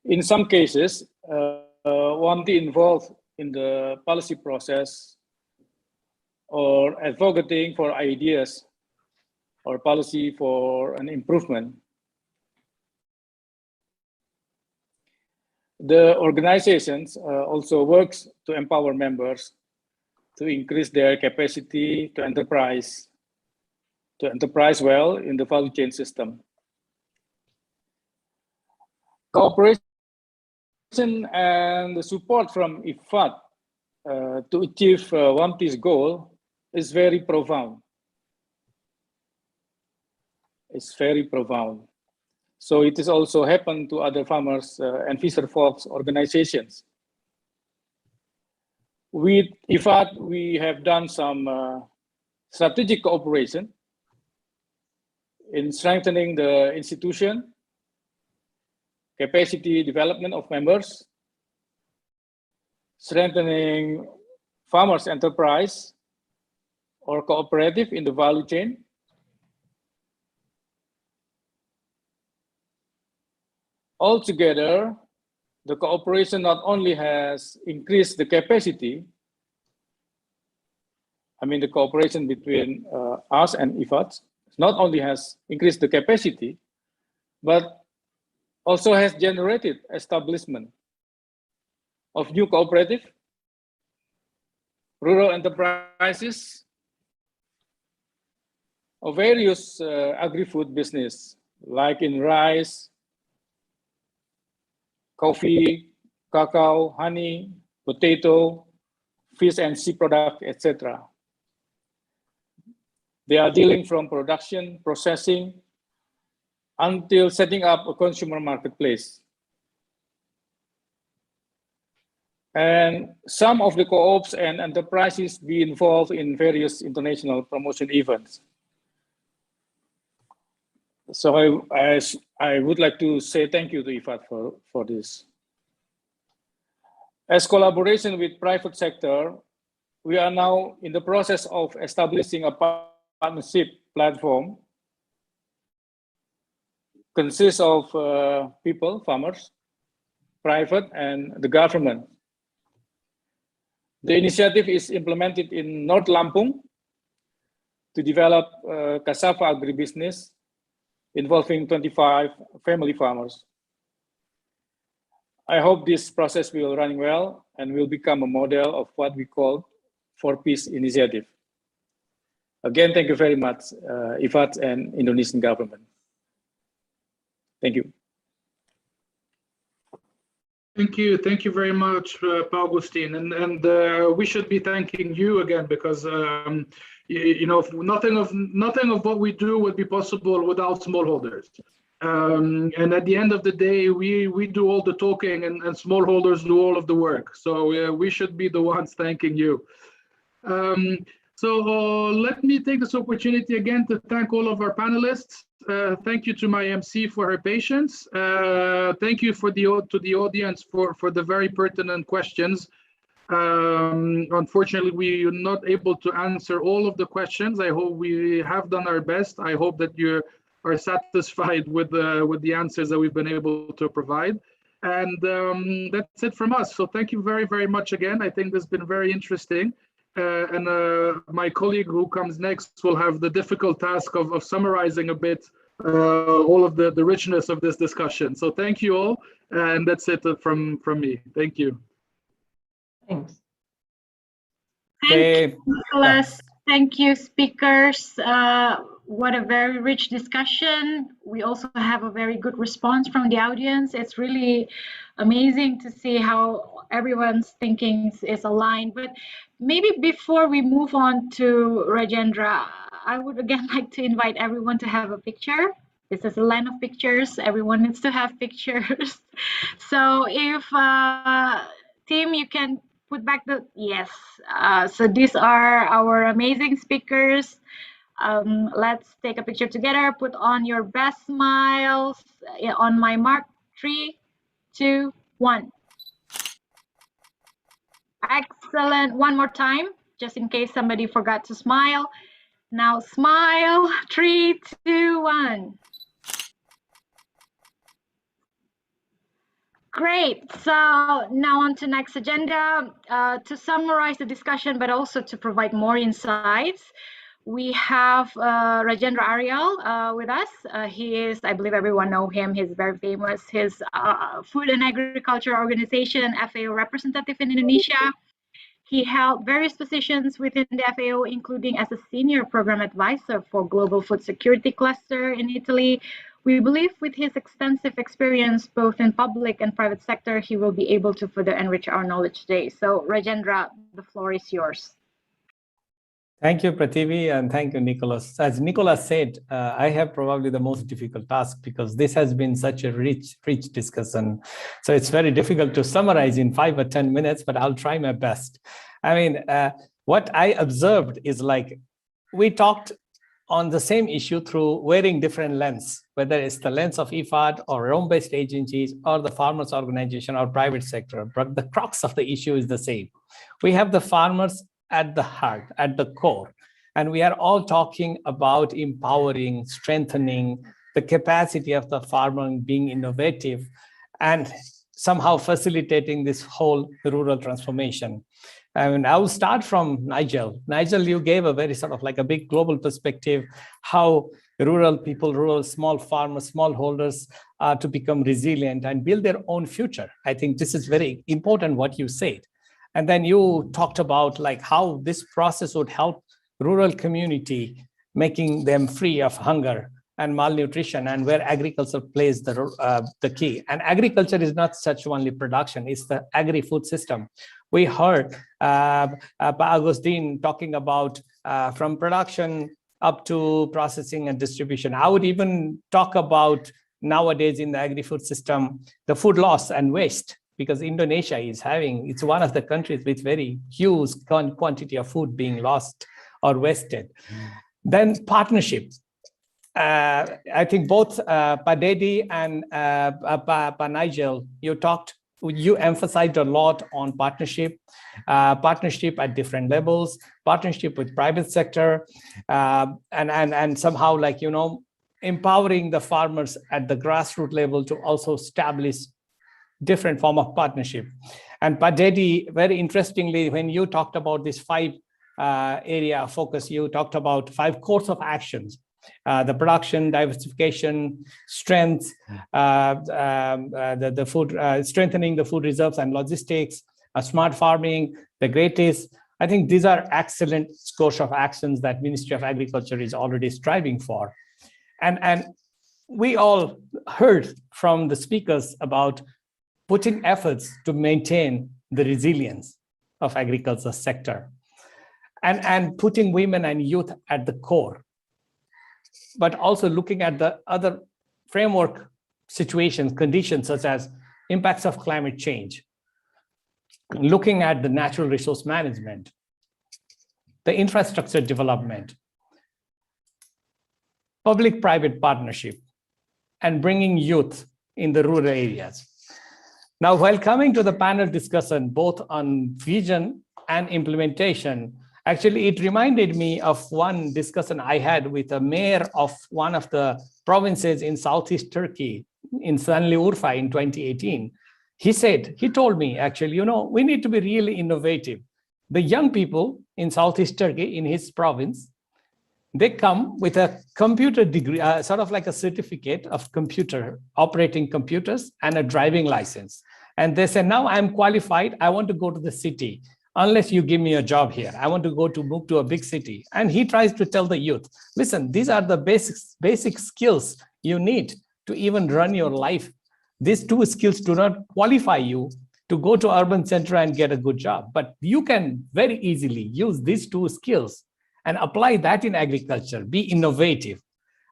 In some cases, WAMTI involved in the policy process or advocating for ideas or policy for an improvement. The organizations also works to empower members to increase their capacity to enterprise well in the value chain system. Cooperation and the support from IFAD to achieve WAMTI's goal is very profound. It's very profound. So it is also happened to other farmers and fisher folks organizations. With IFAD, we have done some strategic cooperation in strengthening the institution, capacity development of members, strengthening farmers' enterprise or cooperative in the value chain, altogether, the cooperation not only has increased the capacity, I mean the cooperation between us and IFAD not only has increased the capacity, but also has generated establishment of new cooperative, rural enterprises, of various agri-food business, like in rice, coffee, cacao, honey, potato, fish and sea product, etc. They are dealing from production, processing, until setting up a consumer marketplace. And some of the co-ops and enterprises be involved in various international promotion events. So I would like to say thank you to IFAD for this. As collaboration with private sector, we are now in the process of establishing a partnership platform consists of people, farmers, private, and the government. The initiative is implemented in North Lampung to develop cassava agribusiness involving 25 family farmers. I hope this process will run well and will become a model of what we call 4Ps initiative. Again, thank you very much, IFAD and Indonesian government. Thank you. Thank you very much, Pak Augustin. And we should be thanking you again, because you know, nothing of what we do would be possible without smallholders. And at the end of the day, we do all the talking, and smallholders do all of the work. So we should be the ones thanking you. So let me take this opportunity again to thank all of our panelists. Thank you to my MC for her patience. Thank you to the audience for the very pertinent questions. Unfortunately, we are not able to answer all of the questions. I hope we have done our best. I hope that you are satisfied with the answers that we've been able to provide. And that's it from us. So thank you very, very much again. I think this has been very interesting. And my colleague who comes next will have the difficult task of summarizing a bit all of the richness of this discussion. So thank you all, and that's it from me. Thank you. Thanks. Thank you, Nicholas. Thank you, speakers. What a very rich discussion. We also have a very good response from the audience. It's really amazing to see how everyone's thinking is aligned. But maybe before we move on to Rajendra, I would again like to invite everyone to have a picture. This is a line of pictures. Everyone needs to have pictures. So if team, you can put back the, yes. So these are our amazing speakers. Let's take a picture together. Put on your best smiles. On my mark, 3, 2, 1. Excellent. One more time, just in case somebody forgot to smile. Now smile. 3, 2, 1. Great. So now on to next agenda. To summarize the discussion, but also to provide more insights, we have Rajendra Aryal with us. He is, I believe everyone know him, he's very famous. His Food and Agriculture Organization, FAO representative in Indonesia. He held various positions within the FAO, including as a senior program advisor for Global Food Security Cluster in Italy. We believe with his extensive experience, both in public and private sector, he will be able to further enrich our knowledge today. So Rajendra, the floor is yours. Thank you, Prathivi, and thank you, Nicholas. As Nicholas said, I have probably the most difficult task because this has been such a rich discussion. So it's very difficult to summarize in 5 or 10 minutes, but I'll try my best. I mean, what I observed is like, we talked on the same issue through wearing different lens, whether it's the lens of IFAD or Rome-based agencies or the farmers organization or private sector, but the crux of the issue is the same. We have the farmers at the heart, at the core. And we are all talking about empowering, strengthening the capacity of the farmer, being innovative, and somehow facilitating this whole rural transformation. And I will start from Nigel. Nigel, you gave a very sort of like a big global perspective, how rural people, rural small farmers, smallholders are to become resilient and build their own future. I think this is very important what you said. And then you talked about like how this process would help rural community, making them free of hunger and malnutrition, and where agriculture plays the key. And agriculture is not such only production, it's the agri-food system. We heard Agustin talking about from production up to processing and distribution. I would even talk about nowadays in the agri-food system, the food loss and waste, because Indonesia is having, it's one of the countries with very huge quantity of food being lost or wasted. Then partnership. I think both Dedi and Nigel, you emphasized a lot on partnership at different levels, partnership with private sector, and somehow like, you know, empowering the farmers at the grassroots level to also establish different form of partnership. And Dedi, very interestingly, when you talked about this 5 area of focus, you talked about 5 course of actions. The production, diversification, strength, the food, strengthening the food reserves and logistics, smart farming, the greatest. I think these are excellent course of actions that Ministry of Agriculture is already striving for. And we all heard from the speakers about putting efforts to maintain the resilience of agriculture sector and putting women and youth at the core, but also looking at the other framework situations, conditions such as impacts of climate change, looking at the natural resource management, the infrastructure development, public-private partnership, and bringing youth in the rural areas. Now, while coming to the panel discussion, both on vision and implementation, actually, it reminded me of one discussion I had with a mayor of one of the provinces in Southeast Turkey, in Şanlıurfa in 2018. He told me, actually, you know, we need to be really innovative. The young people in Southeast Turkey, in his province, they come with a computer degree, sort of like a certificate of computer, operating computers and a driving license. And they say, now I'm qualified, I want to go to the city. unless you give me a job here. I want to move to a big city. And he tries to tell the youth, listen, these are the basic skills you need to even run your life. These 2 skills do not qualify you to go to urban center and get a good job. But you can very easily use these 2 skills and apply that in agriculture, be innovative.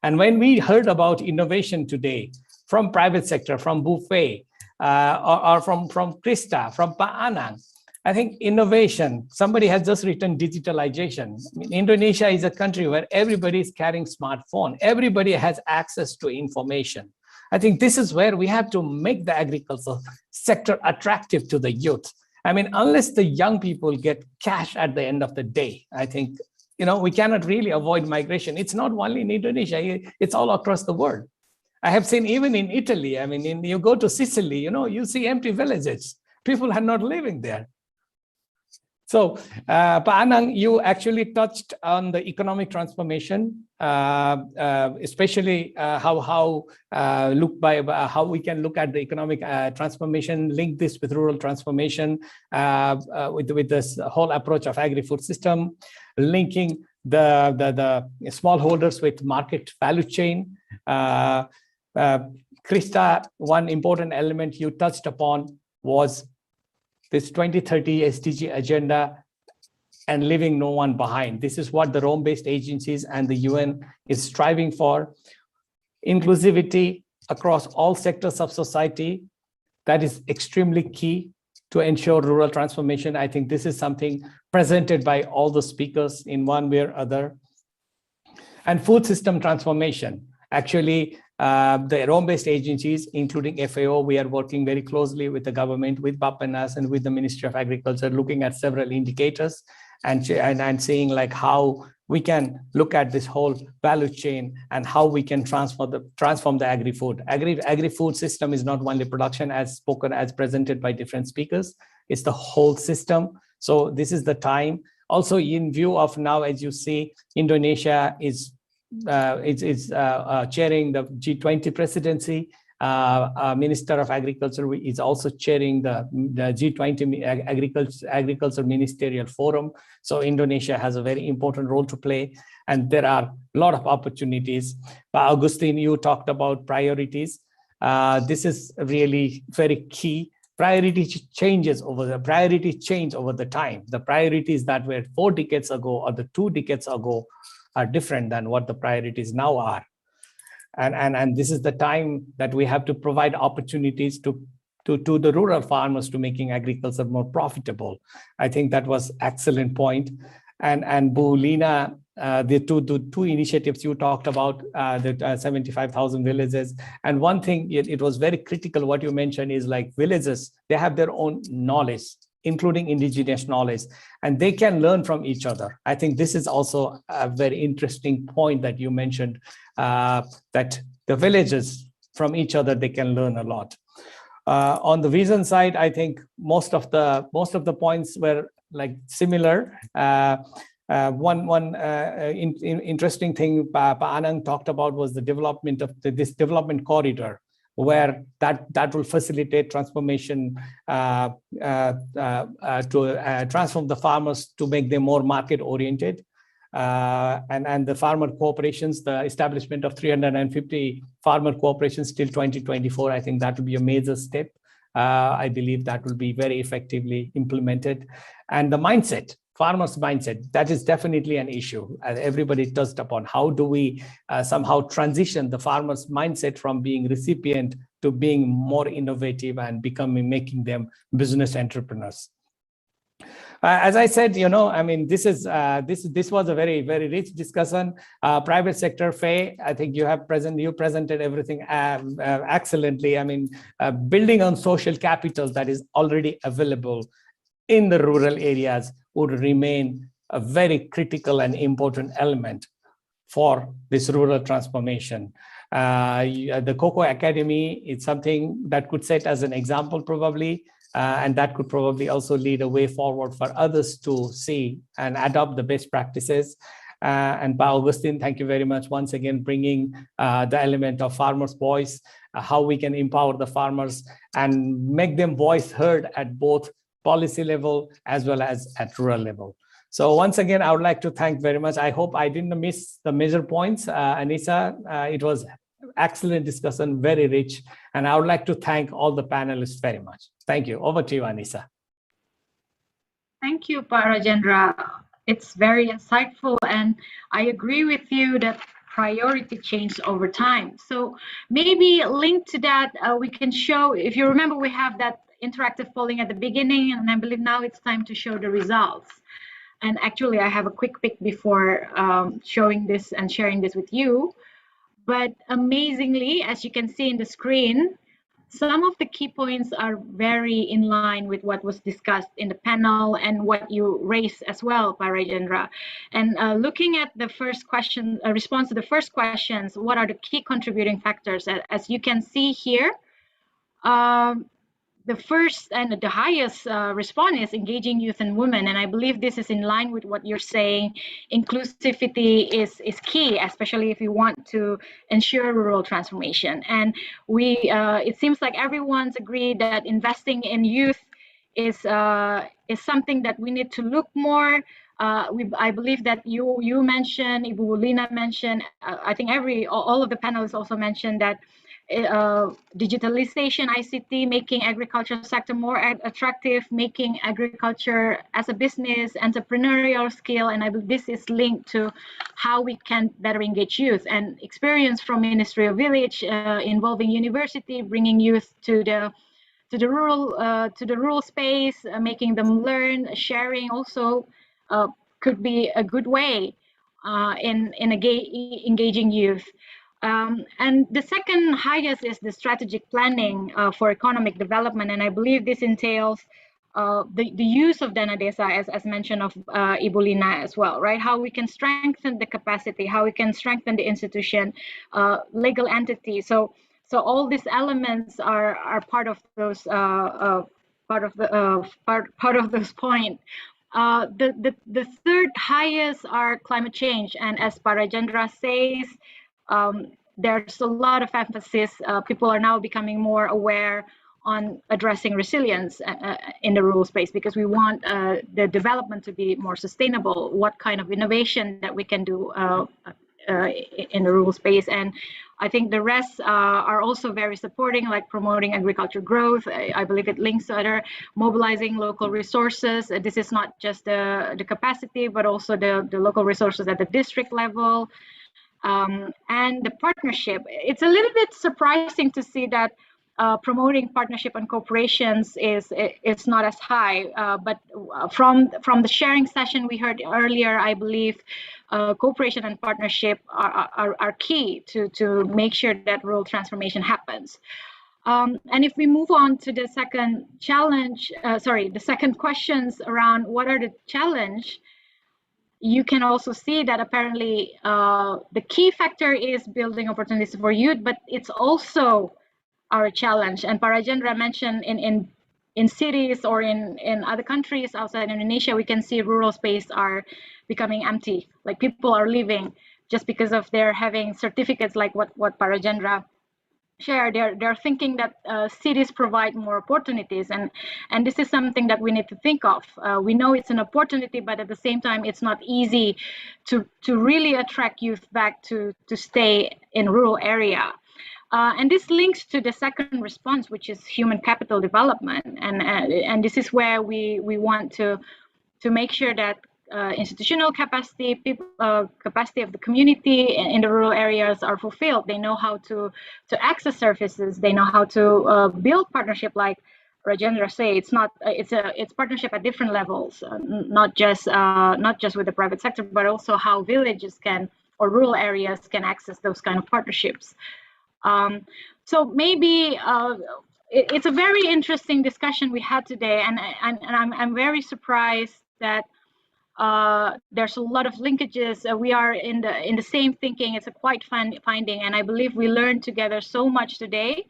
And when we heard about innovation today from private sector, from Buffet, or from Christa, from Anang, I think innovation, somebody has just written digitalization. I mean, Indonesia is a country where everybody is carrying smartphone. Everybody has access to information. I think this is where we have to make the agricultural sector attractive to the youth. I mean, unless the young people get cash at the end of the day, I think, we cannot really avoid migration. It's not only in Indonesia, it's all across the world. I have seen even in Italy, I mean, you go to Sicily, you see empty villages. People are not living there. So, Anang, you actually touched on the economic transformation, especially how we can look at the economic transformation, link this with rural transformation, with this whole approach of agri-food system, linking the smallholders with market value chain. Christa, one important element you touched upon was this 2030 SDG agenda and leaving no one behind. This is what the Rome-based agencies and the UN is striving for. Inclusivity across all sectors of society, that is extremely key to ensure rural transformation. I think this is something presented by all the speakers in one way or other. And food system transformation. Actually, the Rome-based agencies, including FAO, we are working very closely with the government, with BAPPENAS and with the Ministry of Agriculture, looking at several indicators and seeing like how we can look at this whole value chain and how we can transform the agri-food. Agri-food system is not only production as presented by different speakers, it's the whole system. So this is the time. Also in view of now, as you see, Indonesia is chairing the G20 presidency. Minister of Agriculture is also chairing the G20 Agriculture Ministerial Forum. So Indonesia has a very important role to play, and there are a lot of opportunities. Augustine, you talked about priorities. This is really very key. Priorities change over the time. The priorities that were 4 decades ago or the 2 decades ago are different than what the priorities now are. And this is the time that we have to provide opportunities to the rural farmers to making agriculture more profitable. I think that was excellent point. And Bulina, the two initiatives you talked about, the 75,000 villages. And one thing, it was very critical what you mentioned is like villages, they have their own knowledge, including indigenous knowledge, and they can learn from each other. I think this is also a very interesting point that you mentioned, that the villages from each other, they can learn a lot. On the vision side, I think most of the points were like similar. One interesting thing Anang talked about was the development of this development corridor, where that will facilitate transformation to transform the farmers to make them more market oriented. And the farmer cooperations, the establishment of 350 farmer cooperations till 2024, I think that will be a major step. I believe that will be very effectively implemented. And the mindset, farmers' mindset, that is definitely an issue. Everybody touched upon how do we somehow transition the farmers' mindset from being recipient to being more innovative and making them business entrepreneurs. As I said, I mean, this was a very, very rich discussion. Private sector, Faye, I think you presented everything excellently. I mean, building on social capital that is already available in the rural areas would remain a very critical and important element for this rural transformation. The Cocoa Academy is something that could set as an example probably, and that could probably also lead a way forward for others to see and adopt the best practices. And Augustine, thank you very much once again, bringing the element of farmers' voice, how we can empower the farmers and make them voice heard at both policy level as well as at rural level. So once again, I would like to thank very much. I hope I didn't miss the major points. Anissa, it was excellent discussion, very rich. And I would like to thank all the panelists very much. Thank you. Over to you, Anissa. Thank you, Rajendra. It's very insightful, and I agree with you that priority changed over time. So maybe linked to that, we can show, if you remember, we have that interactive polling at the beginning, and I believe now it's time to show the results. And actually, I have a quick pick before showing this and sharing this with you. But amazingly, as you can see in the screen, some of the key points are very in line with what was discussed in the panel and what you raised as well, Rajendra. And looking at the first question, response to the first questions, what are the key contributing factors? As you can see here, the first and the highest response is engaging youth and women. And I believe this is in line with what you're saying. Inclusivity is key, especially if you want to ensure rural transformation. And it seems like everyone's agreed that investing in youth is something that we need to look more. I believe that you mentioned, Ibu Lina mentioned, I think all of the panelists also mentioned that digitalization, ICT, making agriculture sector more attractive, making agriculture as a business, entrepreneurial skill, and I believe this is linked to how we can better engage youth. And experience from Ministry of Village involving university, bringing youth to the rural space, making them learn, sharing also could be a good way in engaging youth. And the second highest is the strategic planning for economic development, and I believe this entails the use of Dana Desa, as mentioned of Ibu Lina as well, right? How we can strengthen the capacity, how we can strengthen the institution, legal entity. So all these elements are part of those part of those points. The third highest are climate change, and as Rajendra says, there's a lot of emphasis. People are now becoming more aware on addressing resilience in the rural space, because we want the development to be more sustainable. What kind of innovation that we can do in the rural space. And I think the rest are also very supporting, like promoting agriculture growth. I believe it links to other mobilizing local resources. This is not just the capacity, but also the local resources at the district level. And the partnership. It's a little bit surprising to see that promoting partnership and cooperations is not as high, but from the sharing session we heard earlier, I believe cooperation and partnership are key to make sure that rural transformation happens. And if we move on to the second challenge, the second questions around what are the challenge, you can also see that apparently the key factor is building opportunities for youth, but it's also our challenge. And Rajendra mentioned in cities or in other countries outside Indonesia, we can see rural space are becoming empty. Like people are leaving just because of their having certificates, like what Rajendra shared. They're thinking that cities provide more opportunities, and this is something that we need to think of. We know it's an opportunity, but at the same time, it's not easy to really attract youth back to stay in rural area. And this links to the second response, which is human capital development, and this is where we want to make sure that institutional capacity, capacity of the community in the rural areas are fulfilled. They know how to access services. They know how to build partnership, like Rajendra say. It's partnership at different levels, not just with the private sector, but also how villages can or rural areas can access those kind of partnerships. So maybe it's a very interesting discussion we had today, and I'm very surprised that there's a lot of linkages. We are in the same thinking. It's a quite fun finding, and I believe we learned together so much today.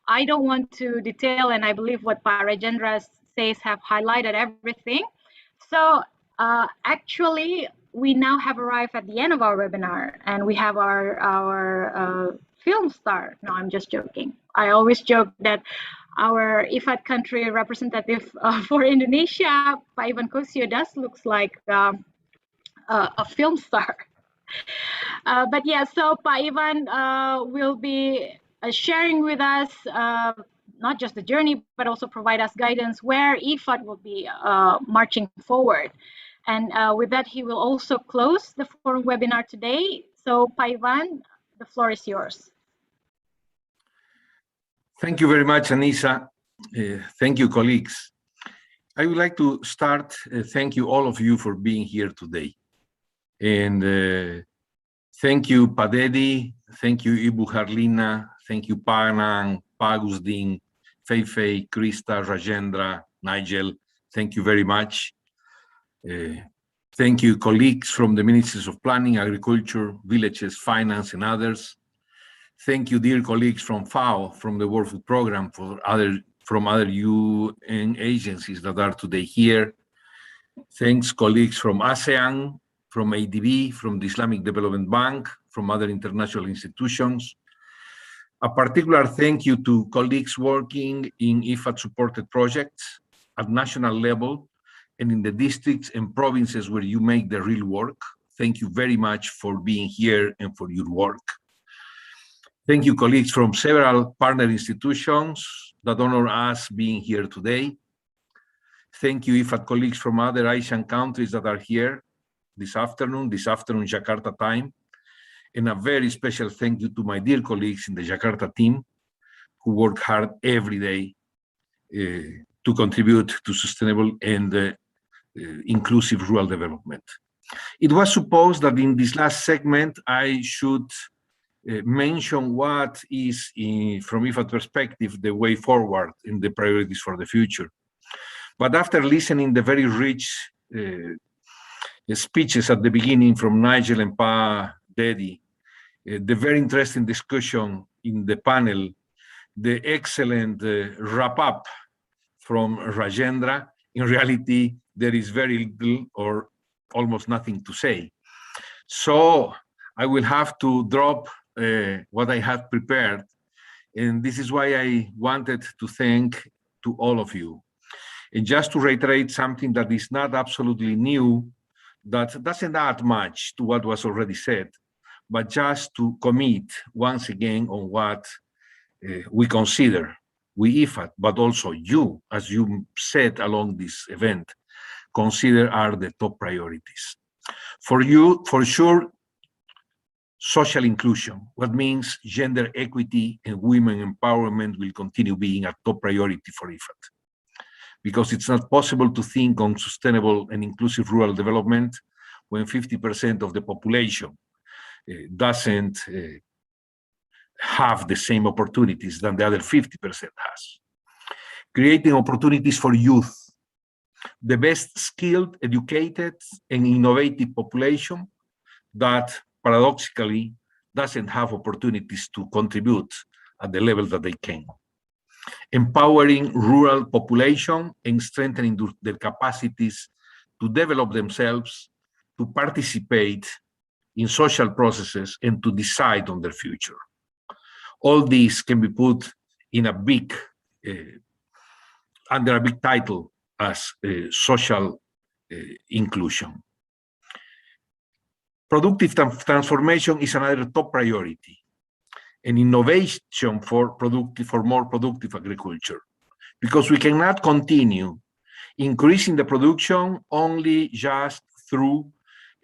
I don't want to detail, and I believe what Rajendra says have highlighted everything. So actually, we now have arrived at the end of our webinar, and we have our film star. No, I'm just joking. I always joke that our IFAD country representative for Indonesia, Pak Ivan Cossio, does looks like a film star. But yeah, so Pak Ivan will be sharing with us not just the journey, but also provide us guidance where IFAD will be marching forward. And with that, he will also close the forum webinar today. So Pak Ivan, the floor is yours. Thank you very much, Anissa. Thank you, colleagues. I would like to start, thank you all of you for being here today. And thank you, Pak Dedi, thank you, Ibu Harlina, thank you, Pak Anang, Pak Agustin, Fei, Christa, Rajendra, Nigel, thank you very much. Thank you, colleagues from the Ministries of Planning, Agriculture, Villages, Finance, and others. Thank you, dear colleagues from FAO, from the World Food Programme, from other UN agencies that are today here. Thanks, colleagues from ASEAN, from ADB, from the Islamic Development Bank, from other international institutions. A particular thank you to colleagues working in IFAD-supported projects at national level and in the districts and provinces where you make the real work. Thank you very much for being here and for your work. Thank you, colleagues from several partner institutions that honor us being here today. Thank you, IFAD colleagues from other Asian countries that are here this afternoon Jakarta time. And a very special thank you to my dear colleagues in the Jakarta team who work hard every day to contribute to sustainable and inclusive rural development. It was supposed that in this last segment, I should mention what is, from IFAD perspective, the way forward in the priorities for the future. But after listening the very rich speeches at the beginning from Nigel and Pa Dedi, the very interesting discussion in the panel, the excellent wrap-up from Rajendra, in reality, there is very little or almost nothing to say. So I will have to drop what I have prepared. And this is why I wanted to thank to all of you. And just to reiterate something that is not absolutely new, that doesn't add much to what was already said, but just to commit once again on what we consider, we IFAD, but also you, as you said along this event, consider are the top priorities. For you, for sure, social inclusion, what means gender equity and women empowerment will continue being a top priority for IFAD. Because it's not possible to think on sustainable and inclusive rural development when 50% of the population doesn't have the same opportunities than the other 50% has. Creating opportunities for youth, the best skilled, educated, and innovative population that paradoxically doesn't have opportunities to contribute at the level that they can. Empowering rural population and strengthening their capacities to develop themselves, to participate in social processes, and to decide on their future. All these can be put in a big, under a big title as social inclusion. Productive transformation is another top priority, and innovation for more productive agriculture, because we cannot continue increasing the production only just through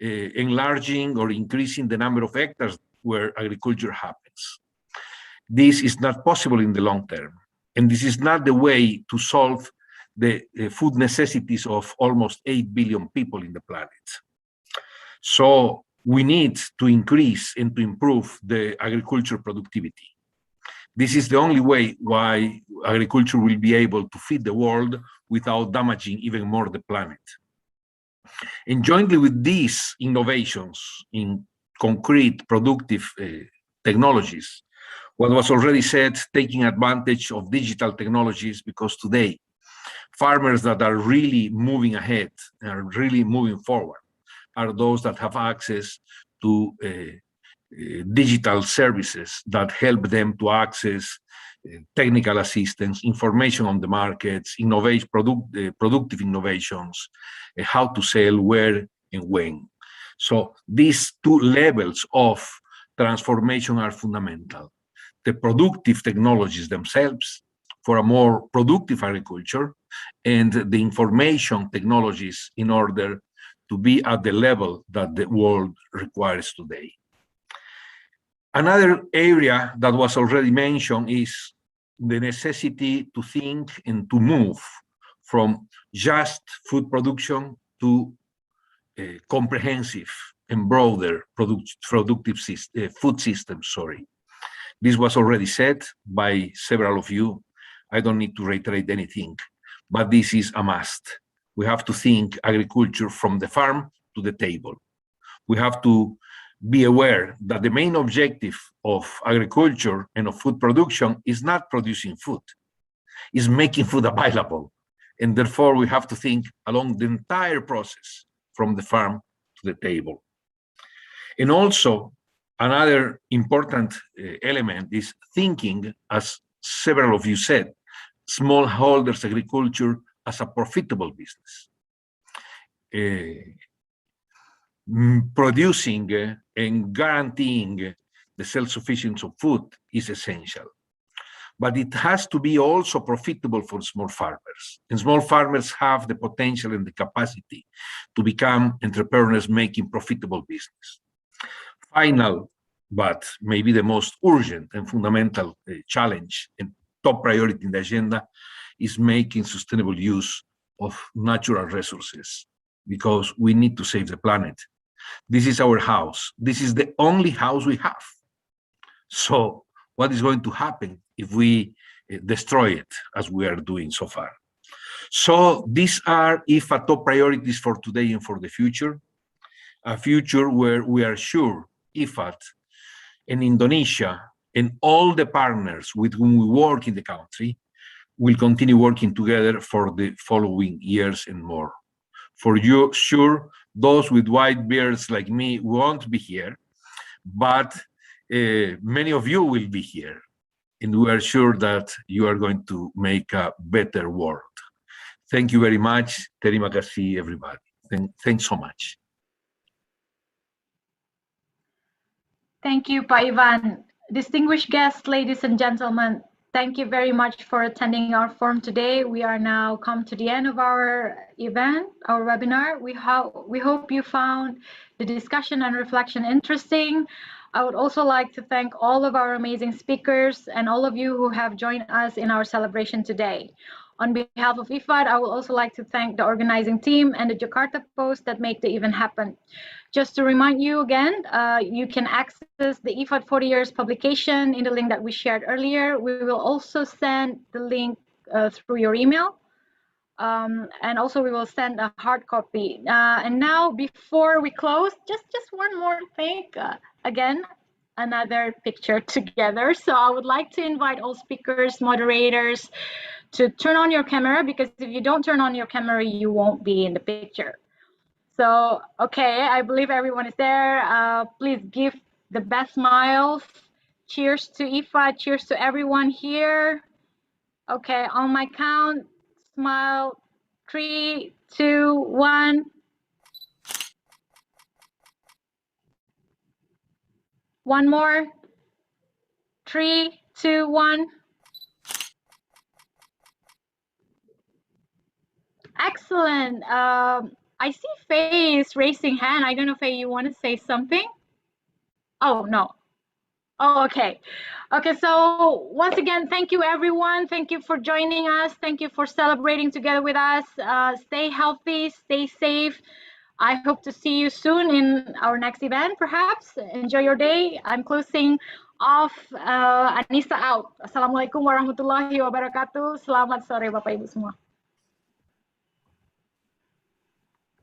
enlarging or increasing the number of hectares where agriculture happens. This is not possible in the long term, and this is not the way to solve the food necessities of almost 8 billion people in the planet. So we need to increase and to improve the agriculture productivity. This is the only way why agriculture will be able to feed the world without damaging even more the planet. And jointly with these innovations in concrete productive technologies, what was already said, taking advantage of digital technologies, because today farmers that are really moving ahead, are really moving forward, are those that have access to digital services that help them to access technical assistance, information on the markets, productive innovations, how to sell, where and when. So these two levels of transformation are fundamental. The productive technologies themselves for a more productive agriculture, and the information technologies in order to be at the level that the world requires today. Another area that was already mentioned is the necessity to think and to move from just food production to comprehensive and broader productive food systems. This was already said by several of you. I don't need to reiterate anything, but this is a must. We have to think agriculture from the farm to the table. We have to be aware that the main objective of agriculture and of food production is not producing food, is making food available. And therefore, we have to think along the entire process from the farm to the table. And also, another important element is thinking, as several of you said, smallholders agriculture as a profitable business. Producing and guaranteeing the self-sufficiency of food is essential. But it has to be also profitable for small farmers. And small farmers have the potential and the capacity to become entrepreneurs making profitable business. Final, but maybe the most urgent and fundamental challenge and top priority in the agenda is making sustainable use of natural resources, because we need to save the planet. This is our house. This is the only house we have. So what is going to happen if we destroy it as we are doing so far? So these are IFAD top priorities for today and for the future, a future where we are sure IFAD and Indonesia and all the partners with whom we work in the country will continue working together for the following years and more. For you, sure, those with white beards like me won't be here, but many of you will be here. And we are sure that you are going to make a better world. Thank you very much. Terima kasih, everybody. Thanks so much. Thank you, Pak Ivan. Distinguished guests, ladies and gentlemen, thank you very much for attending our forum today. We are now come to the end of our event, our webinar. We hope you found the discussion and reflection interesting. I would also like to thank all of our amazing speakers and all of you who have joined us in our celebration today. On behalf of IFAD, I would also like to thank the organizing team and the Jakarta Post that make the event happen. Just to remind you again, you can access the IFAD 40 years publication in the link that we shared earlier. We will also send the link through your email. And also we will send a hard copy. And now before we close, just one more thing. Again, another picture together. So I would like to invite all speakers, moderators to turn on your camera, because if you don't turn on your camera, you won't be in the picture. So, okay, I believe everyone is there. Please give the best smiles. Cheers to IFAD, cheers to everyone here. Okay, on my count, smile, 3, 2, 1. One more, 3, 2, 1. Excellent. I see Faye is raising hand. I don't know, Faye, you want to say something? Oh, no. Oh, okay. Okay, so once again, thank you, everyone. Thank you for joining us. Thank you for celebrating together with us. Stay healthy, stay safe. I hope to see you soon in our next event, perhaps. Enjoy your day. I'm closing off. Anissa out. Assalamualaikum warahmatullahi wabarakatuh. Selamat sore, Bapak Ibu semua.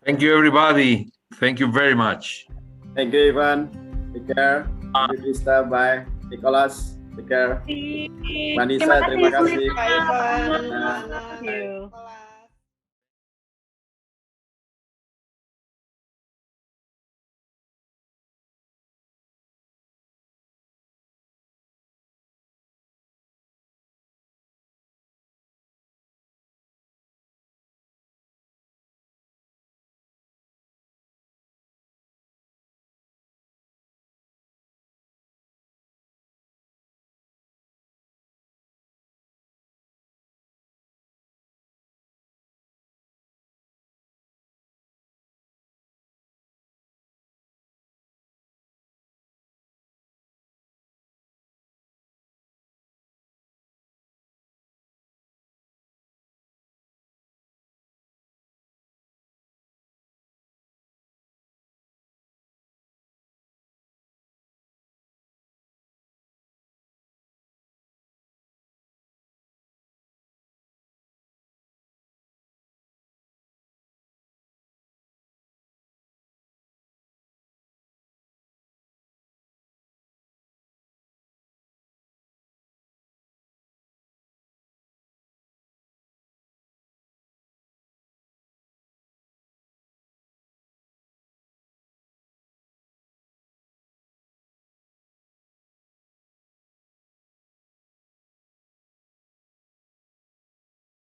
Thank you, everybody. Thank you very much. Thank you, Ivan. Take care. Thank you, Christa. Bye. Nicholas, take care. Manisa, terima kasih. Bye, Ivan. Thank you.